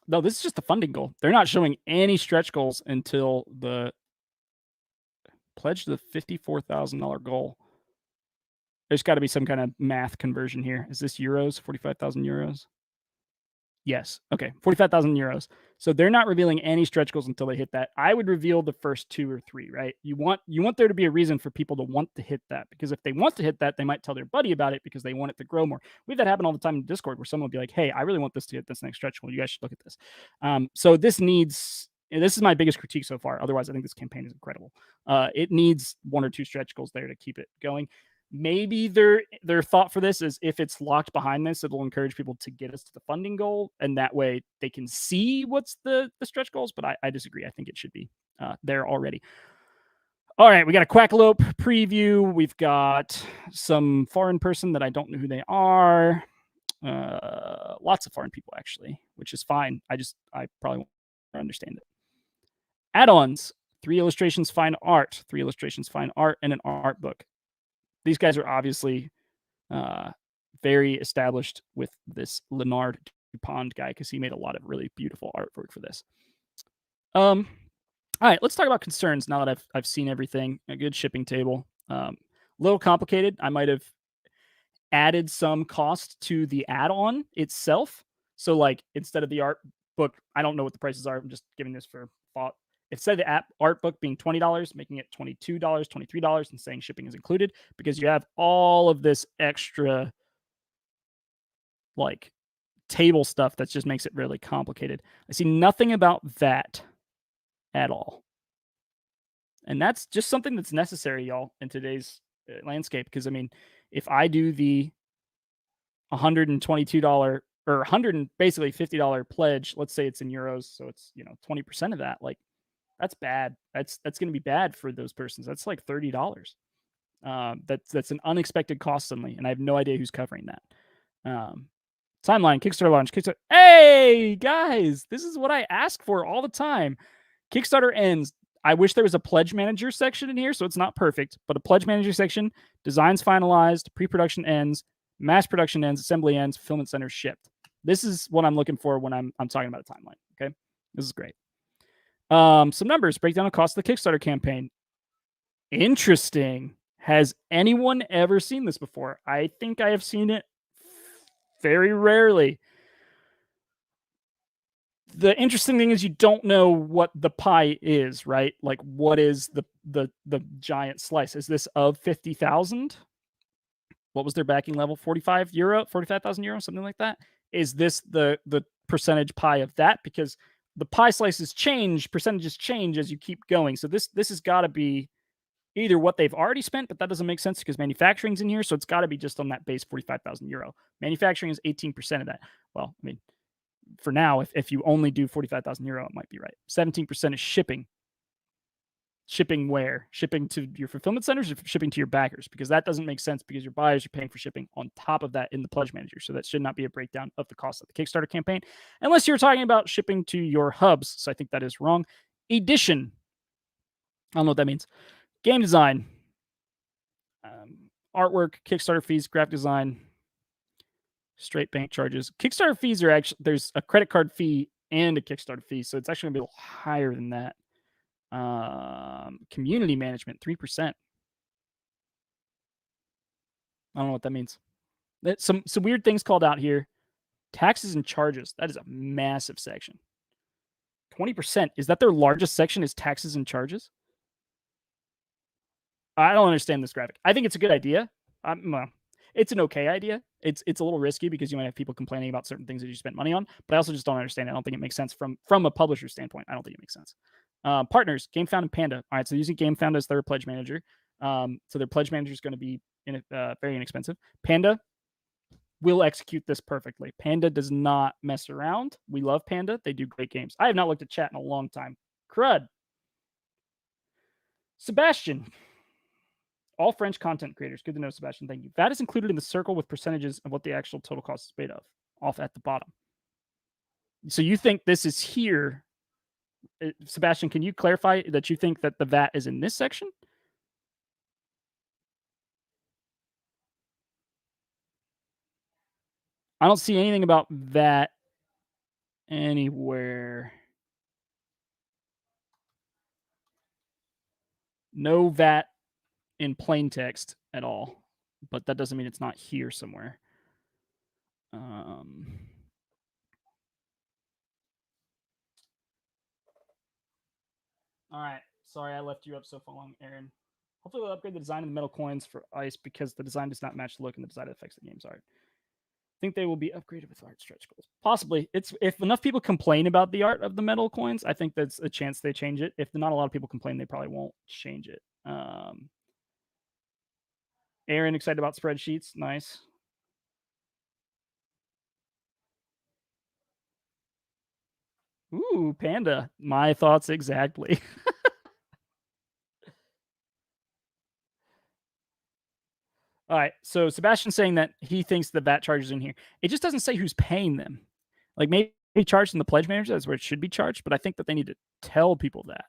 No, this is just the funding goal. They're not showing any stretch goals until the pledge to the $54,000 goal. There's got to be some kind of math conversion here. Is this euros? 45,000 euros? Yes. Okay. 45,000 euros. So they're not revealing any stretch goals until they hit that. I would reveal the first 2 or 3, right? You want there to be a reason for people to want to hit that, because if they want to hit that, they might tell their buddy about it because they want it to grow more. We have that happen all the time in Discord where someone will be like, hey, I really want this to hit this next stretch goal. You guys should look at this. So this needs this is my biggest critique so far. Otherwise, I think this campaign is incredible. It needs 1 or 2 stretch goals there to keep it going. Maybe their thought for this is if it's locked behind this, it'll encourage people to get us to the funding goal, and that way they can see what's the stretch goals. But I disagree. I think it should be there already. All right, we got a Quackalope preview. We've got some foreign person that I don't know who they are. Lots of foreign people actually, which is fine. I probably won't understand it. Add-ons: 3 illustrations, fine art, 3 illustrations, fine art, and an art book. These guys are obviously very established with this Leonard Dupont guy because he made a lot of really beautiful artwork for this. All right, let's talk about concerns now that I've seen everything. A good shipping table. A little complicated. I might have added some cost to the add-on itself. So like instead of the art book, I don't know what the prices are. I'm just giving this for thought. Instead of the art book being $20, making it $22, $23, and saying shipping is included, because you have all of this extra like table stuff that just makes it really complicated. I see nothing about that at all. And that's just something that's necessary, y'all, in today's landscape. Because I mean, if I do the $122 or basically $50 pledge, let's say it's in euros, so it's 20% of that, like that's bad. That's going to be bad for those persons. That's like $30. That's an unexpected cost suddenly, and I have no idea who's covering that. Timeline, Kickstarter launch, Kickstarter. Hey guys, this is what I ask for all the time. Kickstarter ends. I wish there was a pledge manager section in here, so it's not perfect, but a pledge manager section, designs finalized, pre-production ends, mass production ends, assembly ends, fulfillment centers shipped. This is what I'm looking for when I'm talking about a timeline. Okay, this is great. Some numbers: breakdown of cost of the Kickstarter campaign. Interesting. Has anyone ever seen this before? I think I have seen it very rarely. The interesting thing is you don't know what the pie is, right? Like, what is the giant slice? Is this of 50,000? What was their backing level? 45,000 euros, something like that. Is this the percentage pie of that? Because the pie slices change, percentages change as you keep going. So this has got to be either what they've already spent, but that doesn't make sense because manufacturing's in here, so it's got to be just on that base 45,000 euro. Manufacturing is 18% of that. Well, I mean, for now, if you only do 45,000 euro, it might be right. 17% is shipping. Shipping where? Shipping to your fulfillment centers or shipping to your backers? Because that doesn't make sense because your buyers are paying for shipping on top of that in the pledge manager. So that should not be a breakdown of the cost of the Kickstarter campaign, unless you're talking about shipping to your hubs. So I think that is wrong. Edition. I don't know what that means. Game design. Artwork, Kickstarter fees, graphic design, straight bank charges. Kickstarter fees are actually, there's a credit card fee and a Kickstarter fee, so it's actually going to be a little higher than that. Community management, 3%. I don't know what that means. Some weird things called out here. Taxes and charges. That is a massive section. 20%. Is that their largest section? Is taxes and charges? I don't understand this graphic. I think it's a good idea. It's an okay idea. It's a little risky because you might have people complaining about certain things that you spent money on, but I also just don't understand it. I don't think it makes sense from a publisher standpoint. I don't think it makes sense. Partners, GameFound and Panda. All right, so using GameFound as their pledge manager. So their pledge manager is going to be very inexpensive. Panda will execute this perfectly. Panda does not mess around. We love Panda. They do great games. I have not looked at chat in a long time. Crud. Sebastian. All French content creators. Good to know, Sebastian. Thank you. VAT is included in the circle with percentages of what the actual total cost is made of, off at the bottom. So you think this is here. Sebastian, can you clarify that you think that the VAT is in this section? I don't see anything about VAT anywhere. No VAT in plain text at all, but that doesn't mean it's not here somewhere. All right. Sorry I left you up so long, Aaron. Hopefully we'll upgrade the design of the metal coins for ice because the design does not match the look and the design affects the game's art. Think they will be upgraded with art stretch goals. Possibly. It's if enough people complain about the art of the metal coins, I think that's a chance they change it. If not a lot of people complain, they probably won't change it. Aaron excited about spreadsheets. Nice. Ooh, Panda. My thoughts exactly. All right. So Sebastian's saying that he thinks the VAT charges in here. It just doesn't say who's paying them. Like maybe charged in the pledge manager, that's where it should be charged, but I think that they need to tell people that.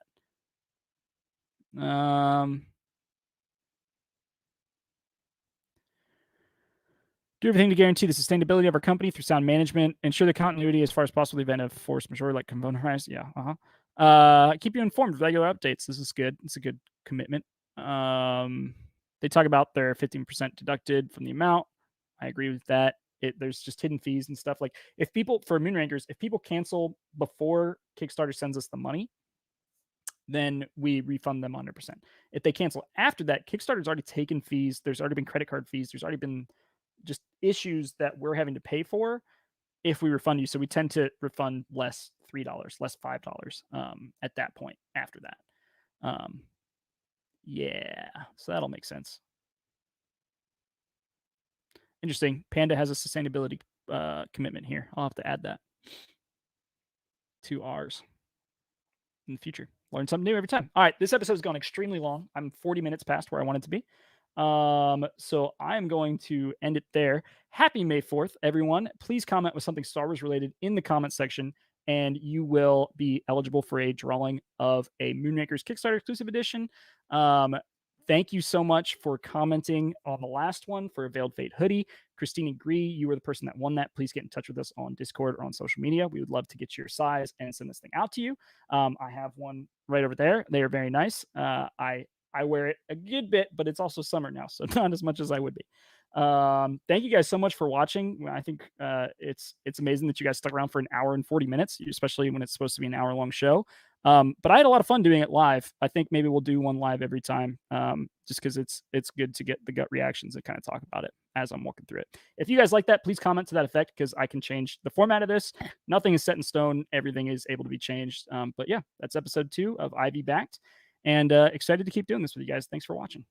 Do everything to guarantee the sustainability of our company through sound management, ensure the continuity as far as possible in the event of force majeure like component rise. Yeah. Keep you informed with regular updates. This is good. It's a good commitment. They talk about their 15% deducted from the amount. I agree with that. There's just hidden fees and stuff. Like if people for Moonrakers, if people cancel before Kickstarter sends us the money, then we refund them 100%. If they cancel after that, Kickstarter's already taken fees. There's already been credit card fees. There's already been just issues that we're having to pay for if we refund you. So we tend to refund less $3, less $5 at that point after that. Yeah, so that'll make sense. Interesting. Panda has a sustainability commitment here. I'll have to add that to ours in the future. Learn something new every time. All right, this episode has gone extremely long. I'm 40 minutes past where I want it to be. So I'm going to end it there. Happy May 4th, everyone. Please comment with something Star Wars related in the comment section, and you will be eligible for a drawing of a Moonrakers Kickstarter exclusive edition. Thank you so much for commenting on the last one for a Veiled Fate hoodie. Christina Gree, you were the person that won that. Please get in touch with us on Discord or on social media. We would love to get your size and send this thing out to you. I have one right over there. They are very nice. I wear it a good bit, but it's also summer now, so not as much as I would be. Thank you guys so much for watching. I think it's amazing that you guys stuck around for an hour and 40 minutes, especially when it's supposed to be an hour-long show. But I had a lot of fun doing it live. I think maybe we'll do one live every time, just because it's good to get the gut reactions and kind of talk about it as I'm walking through it. If you guys like that, please comment to that effect, because I can change the format of this. Nothing is set in stone. Everything is able to be changed. But yeah, that's episode 2 of Ivy Backed. And excited to keep doing this with you guys. Thanks for watching.